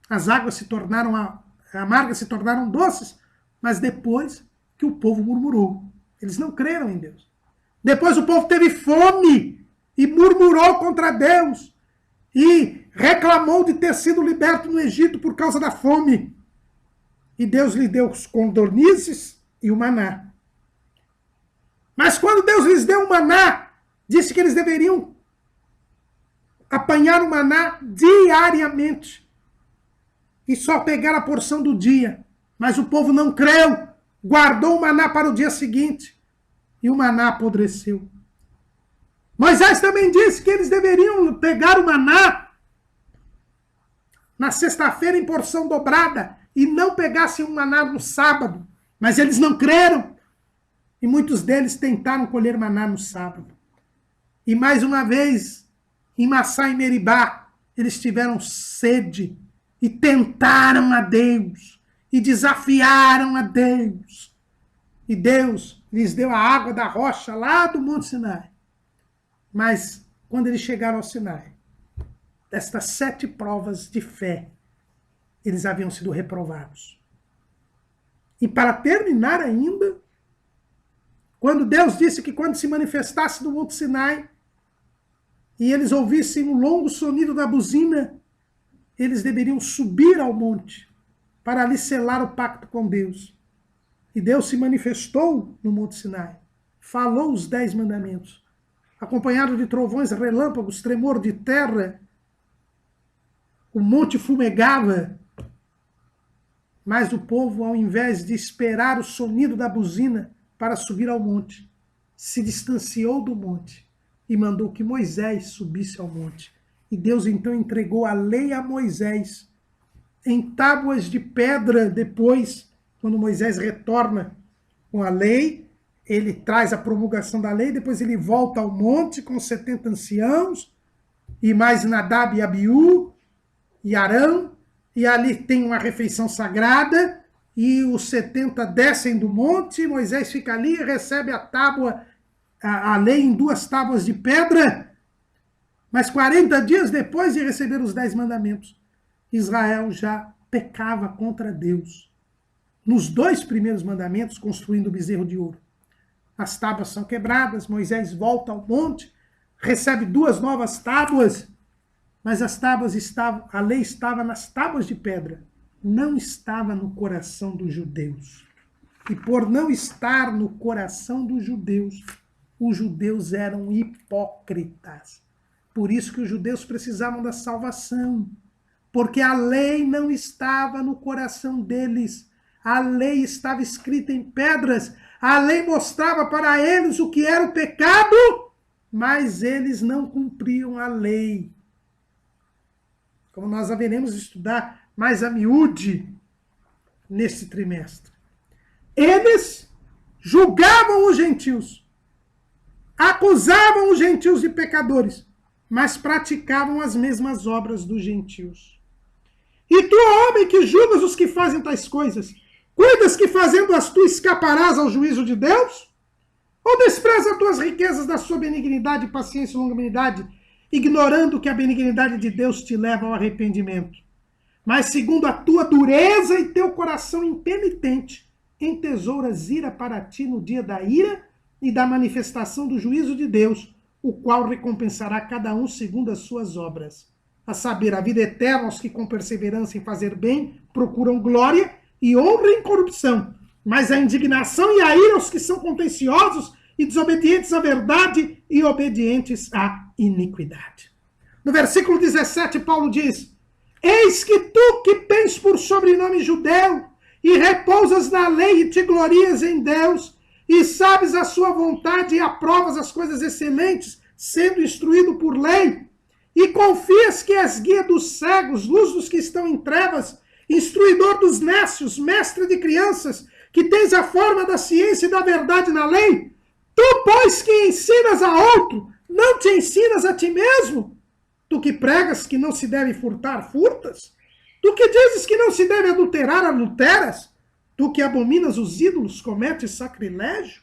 Speaker 1: As águas se tornaram amargas, se tornaram doces, mas depois que o povo murmurou. Eles não creram em Deus. Depois o povo teve fome e murmurou contra Deus e reclamou de ter sido liberto no Egito por causa da fome. E Deus lhe deu os codornizes e o maná. Mas quando Deus lhes deu o maná, disse que eles deveriam apanhar o maná diariamente e só pegar a porção do dia. Mas o povo não creu, guardou o maná para o dia seguinte e o maná apodreceu. Moisés também disse que eles deveriam pegar o maná na sexta-feira em porção dobrada e não pegassem o maná no sábado. Mas eles não creram. E muitos deles tentaram colher maná no sábado. E mais uma vez, em Massá e Meribá, eles tiveram sede e tentaram a Deus e desafiaram a Deus. E Deus lhes deu a água da rocha lá do Monte Sinai. Mas quando eles chegaram ao Sinai, destas 7 provas de fé, eles haviam sido reprovados. E para terminar ainda, quando Deus disse que quando se manifestasse no Monte Sinai e eles ouvissem um longo sonido da buzina, eles deveriam subir ao monte para ali selar o pacto com Deus. E Deus se manifestou no Monte Sinai, falou os 10 mandamentos, acompanhado de trovões, relâmpagos, tremor de terra. O monte fumegava, mas o povo, ao invés de esperar o sonido da buzina para subir ao monte, se distanciou do monte e mandou que Moisés subisse ao monte. E Deus então entregou a lei a Moisés em tábuas de pedra. Depois, quando Moisés retorna com a lei, ele traz a promulgação da lei, depois ele volta ao monte com 70 anciãos, e mais Nadab e Abiú, e Arão, e ali tem uma refeição sagrada, e os 70 descem do monte, Moisés fica ali e recebe a tábua, a lei em 2 tábuas de pedra. Mas 40 dias depois de receber os 10 mandamentos, Israel já pecava contra Deus. Nos 2 primeiros mandamentos, construindo o bezerro de ouro. As tábuas são quebradas, Moisés volta ao monte, recebe 2 novas tábuas, mas as tábuas estavam, a lei estava nas tábuas de pedra, não estava no coração dos judeus. E por não estar no coração dos judeus, os judeus eram hipócritas. Por isso que os judeus precisavam da salvação, porque a lei não estava no coração deles. A lei estava escrita em pedras, a lei mostrava para eles o que era o pecado, mas eles não cumpriam a lei. Como nós haveremos de estudar mais a miúde neste trimestre. Eles julgavam os gentios, acusavam os gentios de pecadores, mas praticavam as mesmas obras dos gentios. E tu, homem, que julgas os que fazem tais coisas, cuidas que fazendo-as tu escaparás ao juízo de Deus? Ou despreza as tuas riquezas da sua benignidade, paciência e longanimidade, ignorando que a benignidade de Deus te leva ao arrependimento? Mas segundo a tua dureza e teu coração impenitente, entesouras ira para ti no dia da ira e da manifestação do juízo de Deus, o qual recompensará cada um segundo as suas obras. A saber, a vida eterna aos que com perseverança em fazer bem procuram glória e honra e incorrupção, mas a indignação e a ira aos que são contenciosos e desobedientes à verdade e obedientes à iniquidade. No versículo 17, Paulo diz: eis que tu que tens por sobrenome judeu e repousas na lei e te glorias em Deus, e sabes a sua vontade e aprovas as coisas excelentes, sendo instruído por lei, e confias que és guia dos cegos, luz dos que estão em trevas, instruidor dos nécios, mestre de crianças, que tens a forma da ciência e da verdade na lei, tu, pois, que ensinas a outro, não te ensinas a ti mesmo? Tu que pregas que não se deve furtar, furtas? Tu que dizes que não se deve adulterar, adulteras? Tu que abominas os ídolos, cometes sacrilégio?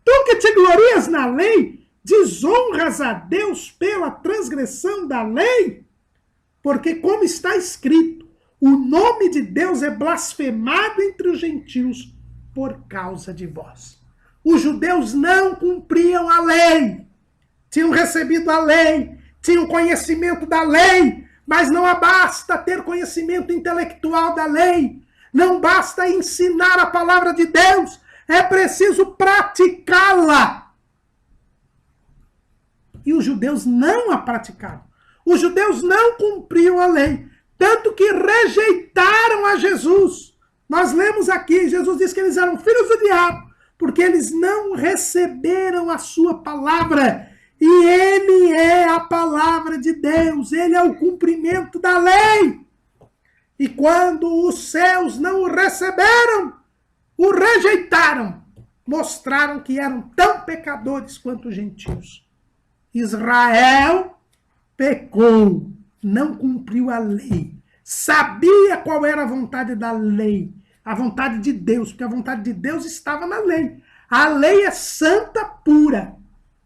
Speaker 1: Tu que te glorias na lei, desonras a Deus pela transgressão da lei? Porque, como está escrito, o nome de Deus é blasfemado entre os gentios por causa de vós. Os judeus não cumpriam a lei, tinham recebido a lei, tinham conhecimento da lei, mas não basta ter conhecimento intelectual da lei, não basta ensinar a palavra de Deus, é preciso praticá-la. E os judeus não a praticaram. Os judeus não cumpriam a lei, tanto que rejeitaram a Jesus. Nós lemos aqui, Jesus diz que eles eram filhos do diabo, porque eles não receberam a sua palavra. E ele é a palavra de Deus, ele é o cumprimento da lei. E quando os céus não o receberam, o rejeitaram, mostraram que eram tão pecadores quanto os gentios. Israel pecou, não cumpriu a lei, sabia qual era a vontade da lei, a vontade de Deus, porque a vontade de Deus estava na lei. A lei é santa, pura.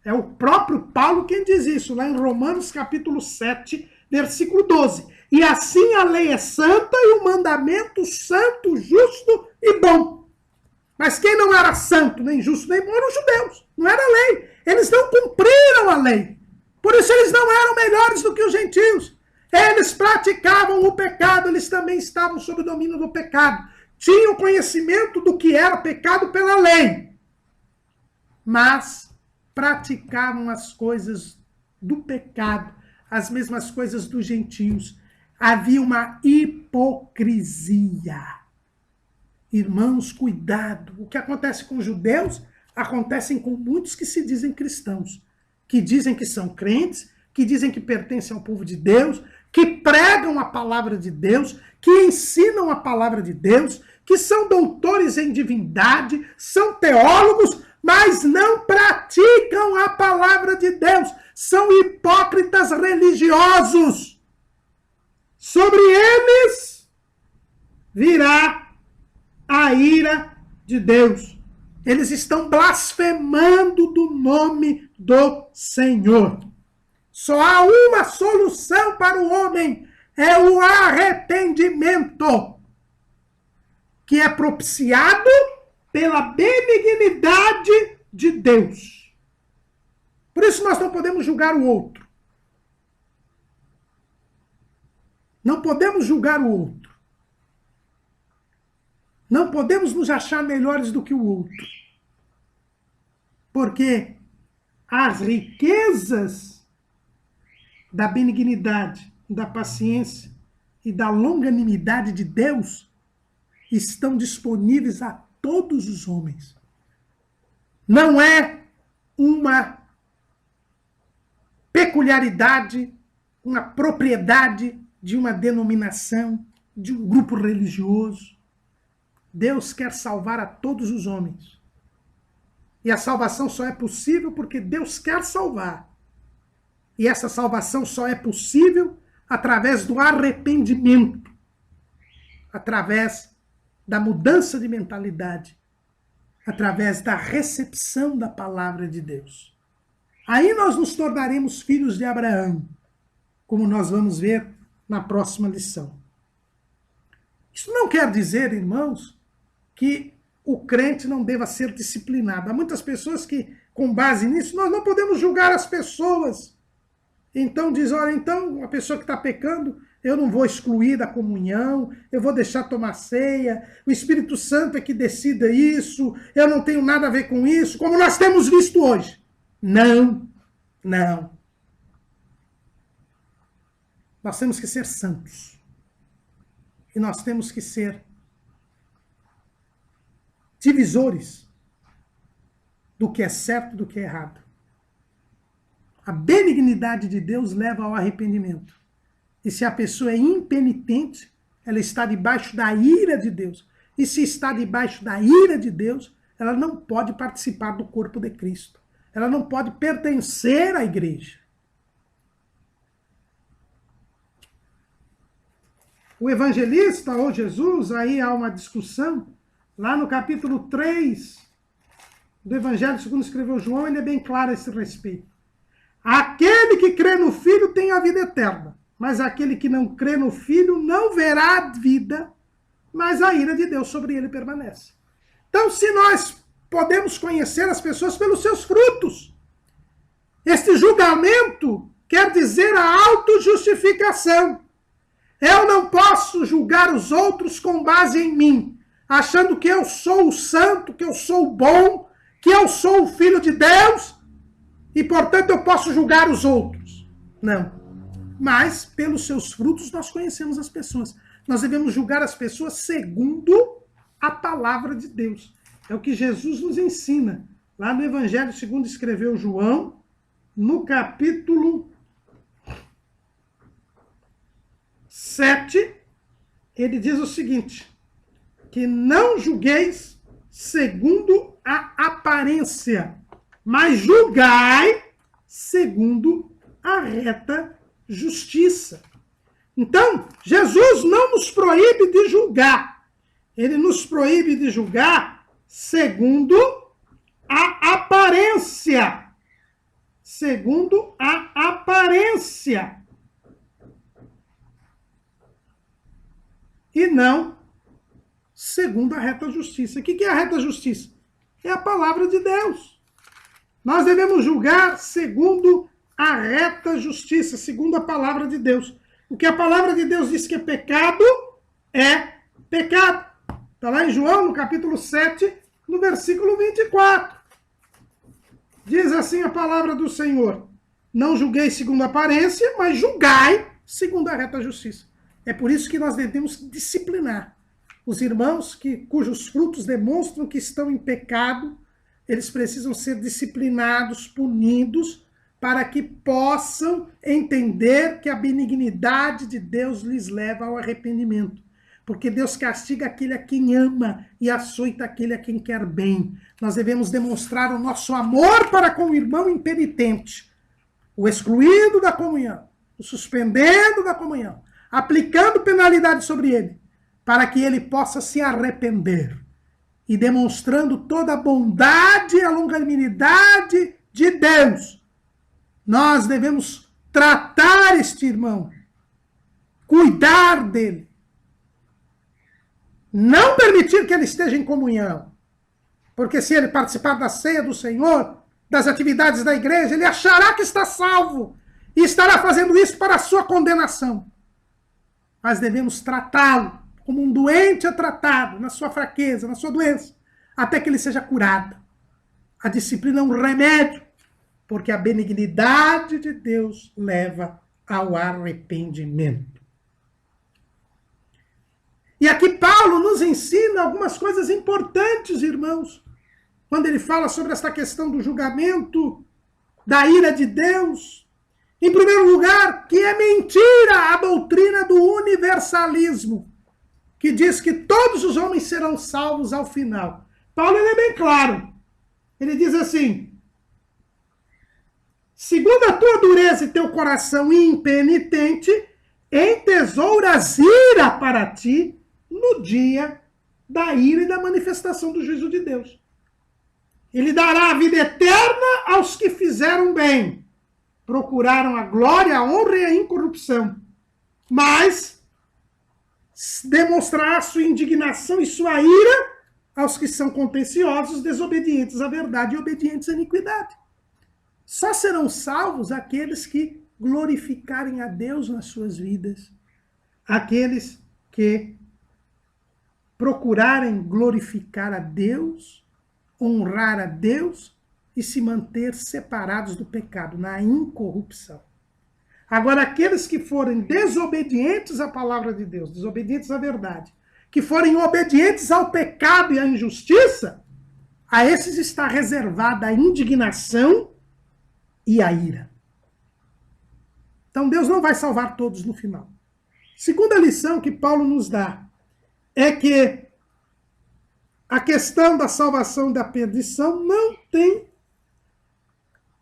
Speaker 1: É o próprio Paulo quem diz isso, lá em Romanos capítulo 7, versículo 12. E assim a lei é santa e o mandamento santo, justo e bom. Mas quem não era santo, nem justo, nem bom eram os judeus. Não era a lei. Eles não cumpriram a lei. Por isso eles não eram melhores do que os gentios. Eles praticavam o pecado, eles também estavam sob o domínio do pecado. Tinham conhecimento do que era pecado pela lei. Mas praticavam as coisas do pecado, as mesmas coisas dos gentios. Havia uma hipocrisia. Irmãos, cuidado. O que acontece com os judeus, acontece com muitos que se dizem cristãos, que dizem que são crentes, que dizem que pertencem ao povo de Deus, que pregam a palavra de Deus, que ensinam a palavra de Deus, que são doutores em divindade, são teólogos, mas não praticam a palavra de Deus. São hipócritas religiosos. Sobre eles virá a ira de Deus. Eles estão blasfemando do nome do Senhor. Só há uma solução para o homem, é o arrependimento, que é propiciado pela benignidade de Deus. Por isso nós não podemos julgar o outro. Não podemos julgar o outro. Não podemos nos achar melhores do que o outro. Porque as riquezas da benignidade, da paciência e da longanimidade de Deus estão disponíveis a todos os homens. Não é uma peculiaridade, uma propriedade de uma denominação, de um grupo religioso. Deus quer salvar a todos os homens. E a salvação só é possível porque Deus quer salvar. E essa salvação só é possível através do arrependimento, através da mudança de mentalidade, através da recepção da palavra de Deus. Aí nós nos tornaremos filhos de Abraão, como nós vamos ver na próxima lição. Isso não quer dizer, irmãos, que o crente não deva ser disciplinado. Há muitas pessoas que, com base nisso, nós não podemos julgar as pessoas. Então diz, olha, então a pessoa que está pecando, eu não vou excluir da comunhão, eu vou deixar tomar ceia, o Espírito Santo é que decida isso, eu não tenho nada a ver com isso, como nós temos visto hoje. Não, não. Nós temos que ser santos. E nós temos que ser divisores do que é certo e do que é errado. A benignidade de Deus leva ao arrependimento. E se a pessoa é impenitente, ela está debaixo da ira de Deus. E se está debaixo da ira de Deus, ela não pode participar do corpo de Cristo. Ela não pode pertencer à igreja. O evangelista, ou Jesus, aí há uma discussão, lá no capítulo 3 do Evangelho segundo escreveu João, ele é bem claro a esse respeito. Aquele que crê no Filho tem a vida eterna, mas aquele que não crê no Filho não verá a vida, mas a ira de Deus sobre ele permanece. Então, se nós podemos conhecer as pessoas pelos seus frutos, este julgamento quer dizer a autojustificação. Eu não posso julgar os outros com base em mim, achando que eu sou o santo, que eu sou o bom, que eu sou o filho de Deus, e, portanto, eu posso julgar os outros. Não. Mas, pelos seus frutos, nós conhecemos as pessoas. Nós devemos julgar as pessoas segundo a palavra de Deus. É o que Jesus nos ensina. Lá no Evangelho segundo escreveu João, no capítulo 7, ele diz o seguinte, que não julgueis segundo a aparência, mas julgai segundo a reta justiça. Então, Jesus não nos proíbe de julgar. Ele nos proíbe de julgar segundo a aparência. Segundo a aparência. E não segundo a reta justiça. O que é a reta justiça? É a palavra de Deus. Nós devemos julgar segundo a reta justiça, segundo a palavra de Deus. O que a palavra de Deus diz que é pecado, é pecado. Está lá em João, no capítulo 7, no versículo 24. Diz assim a palavra do Senhor: não julguei segundo a aparência, mas julgai segundo a reta justiça. É por isso que nós devemos disciplinar os irmãos cujos frutos demonstram que estão em pecado. Eles precisam ser disciplinados, punidos, para que possam entender que a benignidade de Deus lhes leva ao arrependimento. Porque Deus castiga aquele a quem ama e açoita aquele a quem quer bem. Nós devemos demonstrar o nosso amor para com o irmão impenitente, o excluído da comunhão, o suspendendo da comunhão, aplicando penalidade sobre ele, para que ele possa se arrepender. E demonstrando toda a bondade e a longanimidade de Deus, nós devemos tratar este irmão, cuidar dele, não permitir que ele esteja em comunhão, porque se ele participar da ceia do Senhor, das atividades da igreja, ele achará que está salvo e estará fazendo isso para a sua condenação. Mas devemos tratá-lo como um doente é tratado, na sua fraqueza, na sua doença, até que ele seja curado. A disciplina é um remédio, porque a benignidade de Deus leva ao arrependimento. E aqui Paulo nos ensina algumas coisas importantes, irmãos, quando ele fala sobre esta questão do julgamento, da ira de Deus. Em primeiro lugar, que é mentira a doutrina do universalismo, que diz que todos os homens serão salvos ao final. Paulo ele é bem claro. Ele diz assim: segundo a tua dureza e teu coração impenitente, entesouras ira para ti no dia da ira e da manifestação do juízo de Deus. Ele dará a vida eterna aos que fizeram bem, procuraram a glória, a honra e a incorrupção, mas demonstrará sua indignação e sua ira aos que são contenciosos, desobedientes à verdade e obedientes à iniquidade. Só serão salvos aqueles que glorificarem a Deus nas suas vidas, aqueles que procurarem glorificar a Deus, honrar a Deus e se manter separados do pecado, na incorrupção. Agora, aqueles que forem desobedientes à palavra de Deus, desobedientes à verdade, que forem obedientes ao pecado e à injustiça, A esses está reservada a indignação e a ira. Então Deus não vai salvar todos no final. Segunda lição que Paulo nos dá é que a questão da salvação e da perdição não tem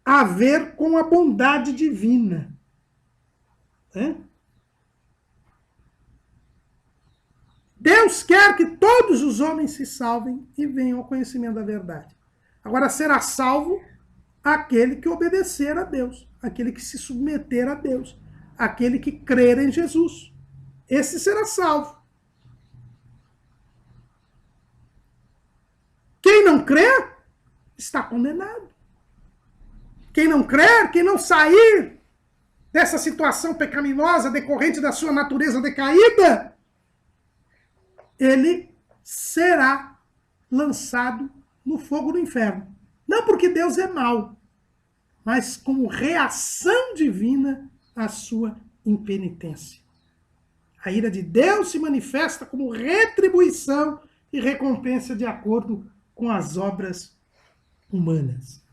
Speaker 1: a ver com a bondade divina. Deus quer que todos os homens se salvem e venham ao conhecimento da verdade. Agora, será salvo aquele que obedecer a Deus, aquele que se submeter a Deus, aquele que crer em Jesus. Esse será salvo. Quem não crer, está condenado. Quem não crer, quem não sair dessa situação pecaminosa decorrente da sua natureza decaída, ele será lançado no fogo do inferno. Não porque Deus é mau, mas como reação divina à sua impenitência. A ira de Deus se manifesta como retribuição e recompensa de acordo com as obras humanas.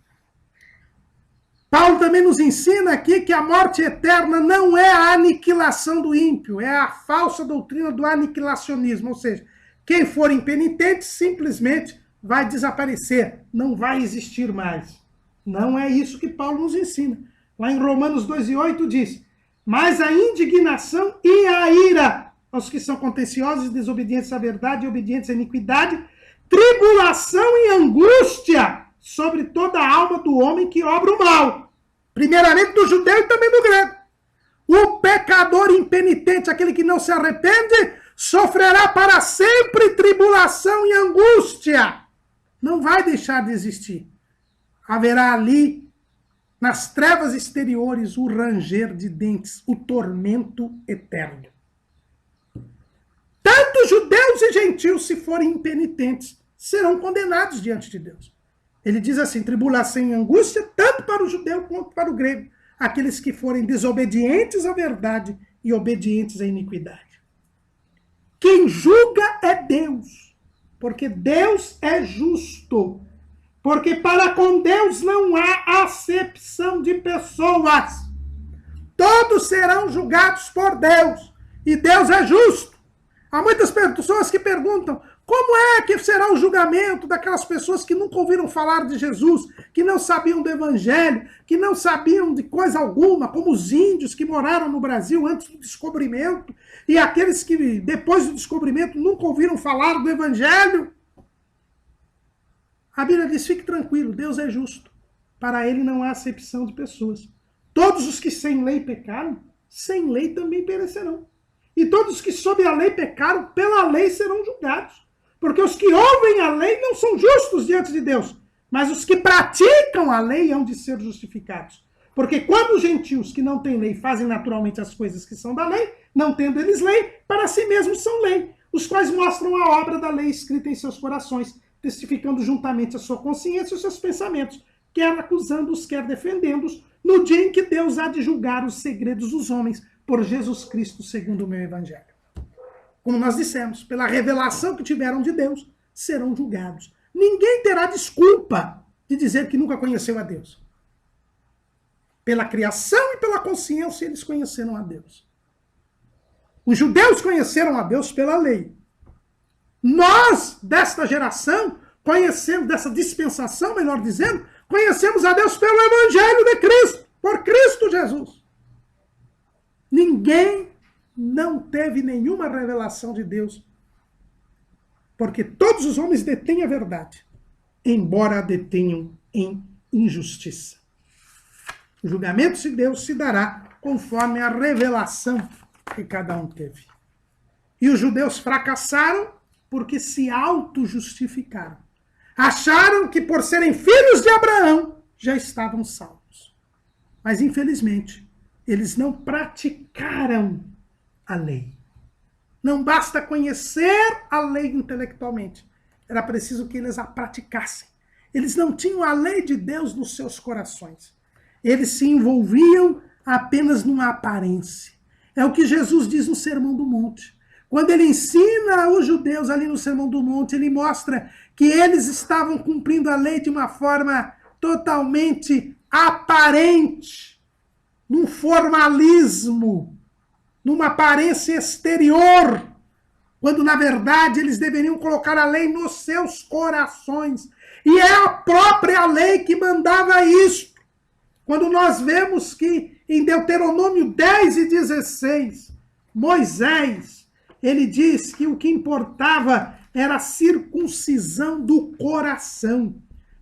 Speaker 1: Paulo também nos ensina aqui que a morte eterna não é a aniquilação do ímpio, é a falsa doutrina do aniquilacionismo, ou seja, quem for impenitente simplesmente vai desaparecer, não vai existir mais. Não é isso que Paulo nos ensina. Lá em Romanos 2:8 diz: mas a indignação e a ira aos que são contenciosos e desobedientes à verdade e obedientes à iniquidade, tribulação e angústia sobre toda a alma do homem que obra o mal. Primeiramente do judeu e também do grego. O pecador impenitente, aquele que não se arrepende, sofrerá para sempre tribulação e angústia. Não vai deixar de existir. Haverá ali, nas trevas exteriores, o ranger de dentes, o tormento eterno. Tanto judeus e gentios, se forem impenitentes, serão condenados diante de Deus. Ele diz assim, tribulação e angústia, tanto para o judeu quanto para o grego, aqueles que forem desobedientes à verdade e obedientes à iniquidade. Quem julga é Deus, porque Deus é justo. Porque para com Deus não há acepção de pessoas. Todos serão julgados por Deus. E Deus é justo. Há muitas pessoas que perguntam, como é que será o julgamento daquelas pessoas que nunca ouviram falar de Jesus, que não sabiam do Evangelho, que não sabiam de coisa alguma, como os índios que moraram no Brasil antes do descobrimento, e aqueles que depois do descobrimento nunca ouviram falar do Evangelho? A Bíblia diz, fique tranquilo, Deus é justo. Para ele não há acepção de pessoas. Todos os que sem lei pecaram, sem lei também perecerão. E todos os que sob a lei pecaram, pela lei serão julgados. Porque os que ouvem a lei não são justos diante de Deus, mas os que praticam a lei hão de ser justificados. Porque quando os gentios que não têm lei fazem naturalmente as coisas que são da lei, não tendo eles lei, para si mesmos são lei, os quais mostram a obra da lei escrita em seus corações, testificando juntamente a sua consciência e os seus pensamentos, quer acusando-os, quer defendendo-os, no dia em que Deus há de julgar os segredos dos homens, por Jesus Cristo, segundo o meu evangelho. Como nós dissemos, pela revelação que tiveram de Deus, serão julgados. Ninguém terá desculpa de dizer que nunca conheceu a Deus. Pela criação e pela consciência, eles conheceram a Deus. Os judeus conheceram a Deus pela lei. Nós, desta geração, conhecemos, dessa dispensação, melhor dizendo, conhecemos a Deus pelo Evangelho de Cristo, por Cristo Jesus. Ninguém não teve nenhuma revelação de Deus, porque todos os homens detêm a verdade, embora a detenham em injustiça. O julgamento de Deus se dará conforme a revelação que cada um teve. E os judeus fracassaram porque se auto-justificaram. Acharam que por serem filhos de Abraão já estavam salvos. Mas infelizmente, eles não praticaram a lei. Não basta conhecer a lei intelectualmente. Era preciso que eles a praticassem. Eles não tinham a lei de Deus nos seus corações. Eles se envolviam apenas numa aparência. É o que Jesus diz no Sermão do Monte. Quando ele ensina os judeus ali no Sermão do Monte, ele mostra que eles estavam cumprindo a lei de uma forma totalmente aparente, num formalismo, numa aparência exterior, quando na verdade eles deveriam colocar a lei nos seus corações. E é a própria lei que mandava isso. Quando nós vemos que em Deuteronômio 10 e 16, Moisés, ele diz que o que importava era a circuncisão do coração.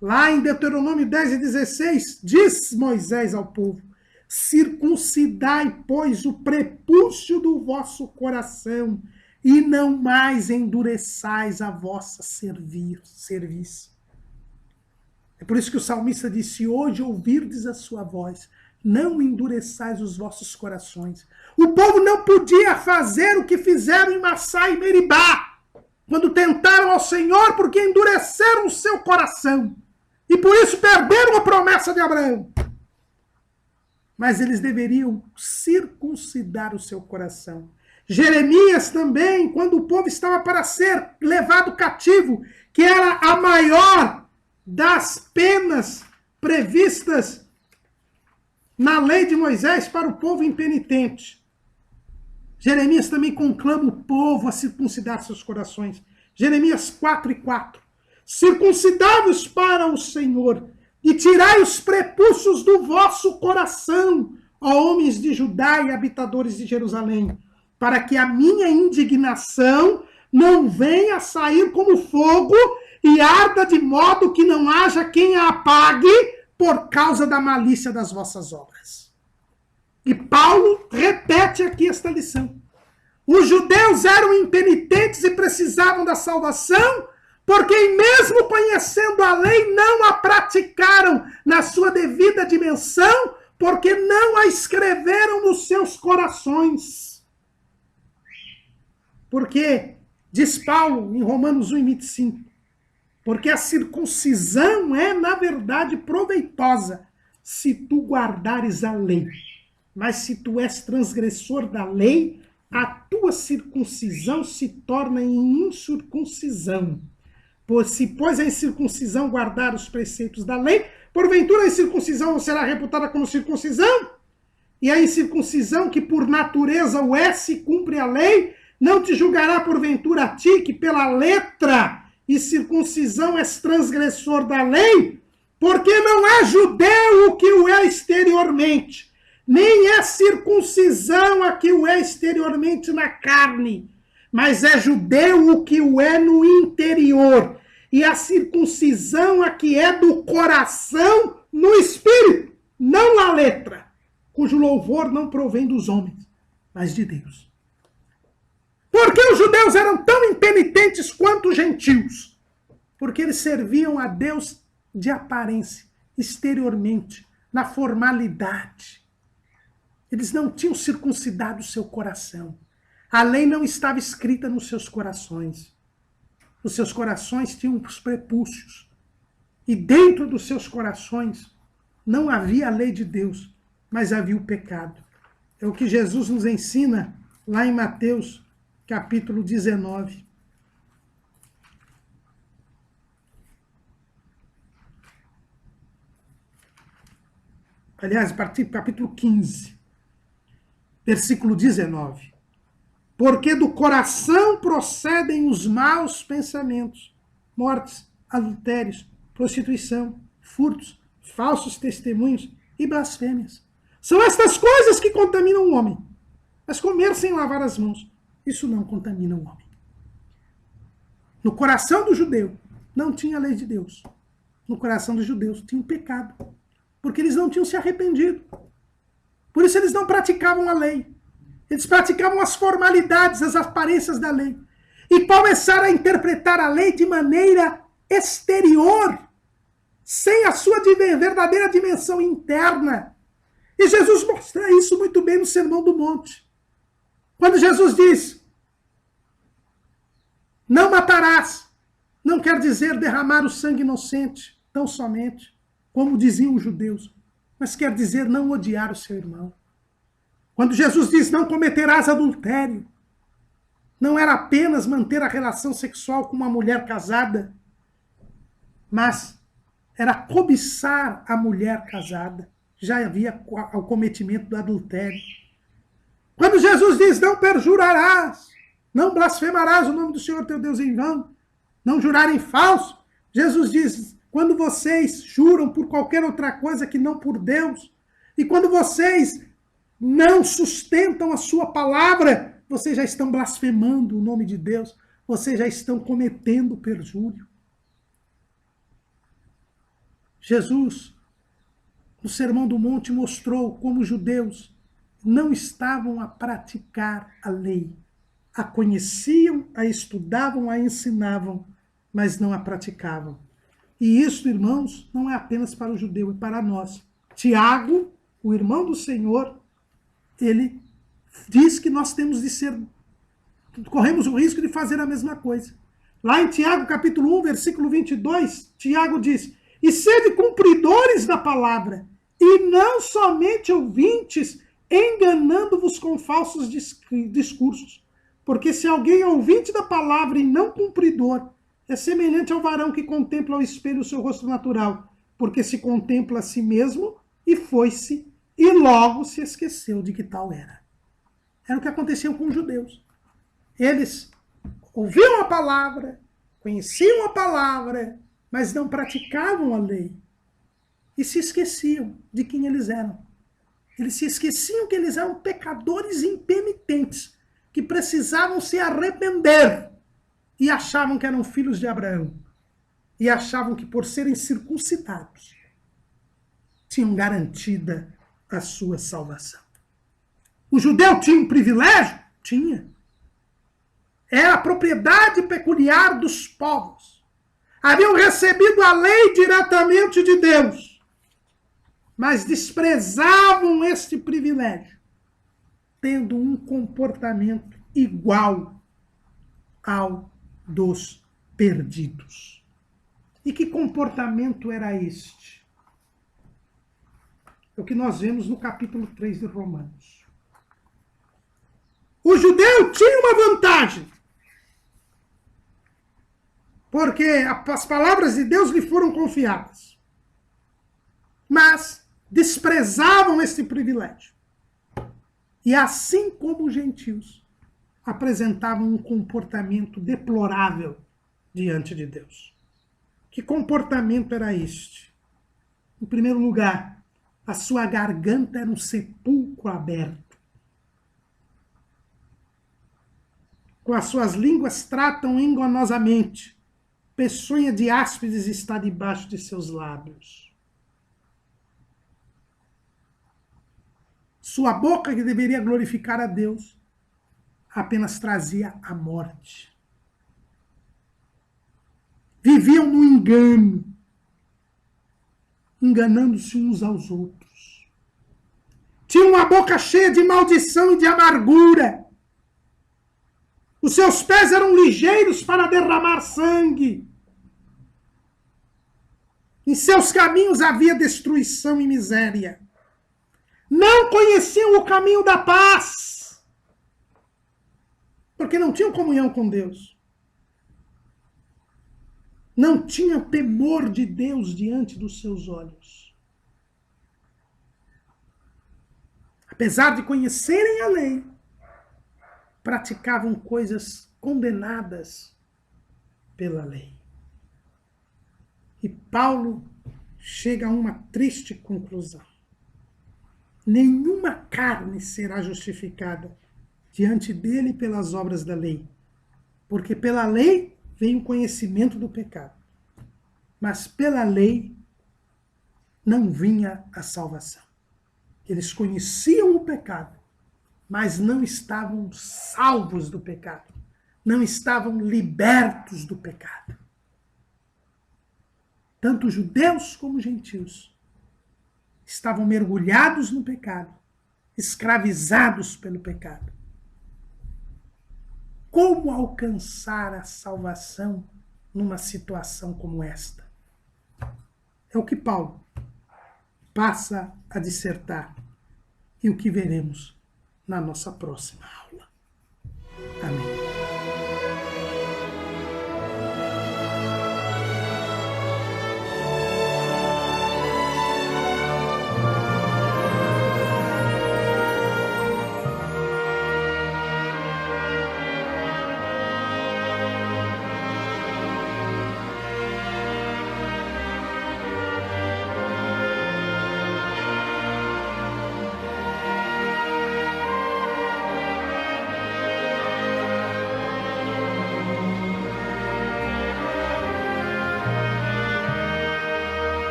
Speaker 1: Lá em Deuteronômio 10 e 16, diz Moisés ao povo: circuncidai, pois, o prepúcio do vosso coração, e não mais endureçais a vossa cerviz. É por isso que o salmista disse: hoje ouvirdes a sua voz, não endureçais os vossos corações. O povo não podia fazer o que fizeram em Massá e Meribá, quando tentaram ao Senhor, porque endureceram o seu coração. E por isso perderam a promessa de Abraão. Mas eles deveriam circuncidar o seu coração. Jeremias também, quando o povo estava para ser levado cativo, que era a maior das penas previstas na lei de Moisés para o povo impenitente. Jeremias também conclama o povo a circuncidar seus corações. Jeremias 4:4. Circuncidai-vos para o Senhor e tirai os prepúcios do vosso coração, ó homens de Judá e habitadores de Jerusalém, para que a minha indignação não venha a sair como fogo e arda de modo que não haja quem a apague por causa da malícia das vossas obras. E Paulo repete aqui esta lição. Os judeus eram impenitentes e precisavam da salvação, porque mesmo conhecendo a lei, não a praticaram na sua devida dimensão, porque não a escreveram nos seus corações. Porque, diz Paulo em Romanos 1:25, porque a circuncisão é, na verdade, proveitosa, se tu guardares a lei. Mas se tu és transgressor da lei, a tua circuncisão se torna em incircuncisão. Pois a incircuncisão guardar os preceitos da lei, porventura a incircuncisão será reputada como circuncisão? E a incircuncisão, que por natureza o é, se cumpre a lei, não te julgará porventura a ti, que pela letra e circuncisão és transgressor da lei? Porque não é judeu o que o é exteriormente, nem é circuncisão a que o é exteriormente na carne, mas é judeu o que o é no interior, e a circuncisão a que é do coração no espírito, não na letra, cujo louvor não provém dos homens, mas de Deus. Por que os judeus eram tão impenitentes quanto os gentios? Porque eles serviam a Deus de aparência, exteriormente, na formalidade. Eles não tinham circuncidado o seu coração. A lei não estava escrita nos seus corações. Os seus corações tinham os prepúcios. E dentro dos seus corações não havia a lei de Deus, mas havia o pecado. É o que Jesus nos ensina lá em Mateus, capítulo 19. Aliás, capítulo 15, versículo 19. Porque do coração procedem os maus pensamentos, mortes, adultérios, prostituição, furtos, falsos testemunhos e blasfêmias. São estas coisas que contaminam o homem. Mas comer sem lavar as mãos, isso não contamina o homem. No coração do judeu não tinha a lei de Deus. No coração dos judeus tinha o pecado. Porque eles não tinham se arrependido. Por isso eles não praticavam a lei. Eles praticavam as formalidades, as aparências da lei. E começaram a interpretar a lei de maneira exterior, sem a sua verdadeira dimensão interna. E Jesus mostra isso muito bem no Sermão do Monte. Quando Jesus diz: não matarás, não quer dizer derramar o sangue inocente, tão somente, como diziam os judeus, mas quer dizer não odiar o seu irmão. Quando Jesus diz: não cometerás adultério, não era apenas manter a relação sexual com uma mulher casada, mas era cobiçar a mulher casada. Já havia o cometimento do adultério. Quando Jesus diz, não perjurarás, não blasfemarás o nome do Senhor teu Deus em vão, não jurarem falso, Jesus diz, quando vocês juram por qualquer outra coisa que não por Deus, e quando vocês não sustentam a sua palavra, vocês já estão blasfemando o nome de Deus, vocês já estão cometendo perjúrio. Jesus, no Sermão do Monte, mostrou como os judeus não estavam a praticar a lei. A conheciam, a estudavam, a ensinavam, mas não a praticavam. E isso, irmãos, não é apenas para o judeu, é para nós. Tiago, o irmão do Senhor, ele diz que nós temos de ser, corremos o risco de fazer a mesma coisa. Lá em Tiago, capítulo 1, versículo 22, Tiago diz, e sede cumpridores da palavra, e não somente ouvintes, enganando-vos com falsos discursos. Porque se alguém é ouvinte da palavra e não cumpridor, é semelhante ao varão que contempla ao espelho o seu rosto natural, porque se contempla a si mesmo e foi-se, e logo se esqueceu de que tal era. Era o que aconteceu com os judeus. Eles ouviam a palavra, conheciam a palavra, mas não praticavam a lei. E se esqueciam de quem eles eram. Eles se esqueciam que eles eram pecadores impenitentes, que precisavam se arrepender. E achavam que eram filhos de Abraão. E achavam que por serem circuncidados, tinham garantida a sua salvação. O judeu tinha um privilégio? Tinha. Era a propriedade peculiar dos povos. Haviam recebido a lei diretamente de Deus, mas desprezavam este privilégio, tendo um comportamento igual ao dos perdidos. E que comportamento era este? É o que nós vemos no capítulo 3 de Romanos. O judeu tinha uma vantagem, porque as palavras de Deus lhe foram confiadas. Mas desprezavam esse privilégio. E assim como os gentios, apresentavam um comportamento deplorável diante de Deus. Que comportamento era este? Em primeiro lugar, a sua garganta era um sepulcro aberto. Com as suas línguas tratam enganosamente. Peçonha de áspides está debaixo de seus lábios. Sua boca, que deveria glorificar a Deus, apenas trazia a morte. Viviam no engano, enganando-se uns aos outros. Tinham uma boca cheia de maldição e de amargura. Os seus pés eram ligeiros para derramar sangue. Em seus caminhos havia destruição e miséria. Não conheciam o caminho da paz, porque não tinham comunhão com Deus. Não tinham temor de Deus diante dos seus olhos. Apesar de conhecerem a lei, praticavam coisas condenadas pela lei. E Paulo chega a uma triste conclusão. Nenhuma carne será justificada diante dele pelas obras da lei, porque pela lei vem o conhecimento do pecado, mas pela lei não vinha a salvação. Eles conheciam o pecado, mas não estavam salvos do pecado, não estavam libertos do pecado. Tanto judeus como gentios estavam mergulhados no pecado, escravizados pelo pecado. Como alcançar a salvação numa situação como esta? É o que Paulo passa a dissertar e o que veremos na nossa próxima aula. Amém.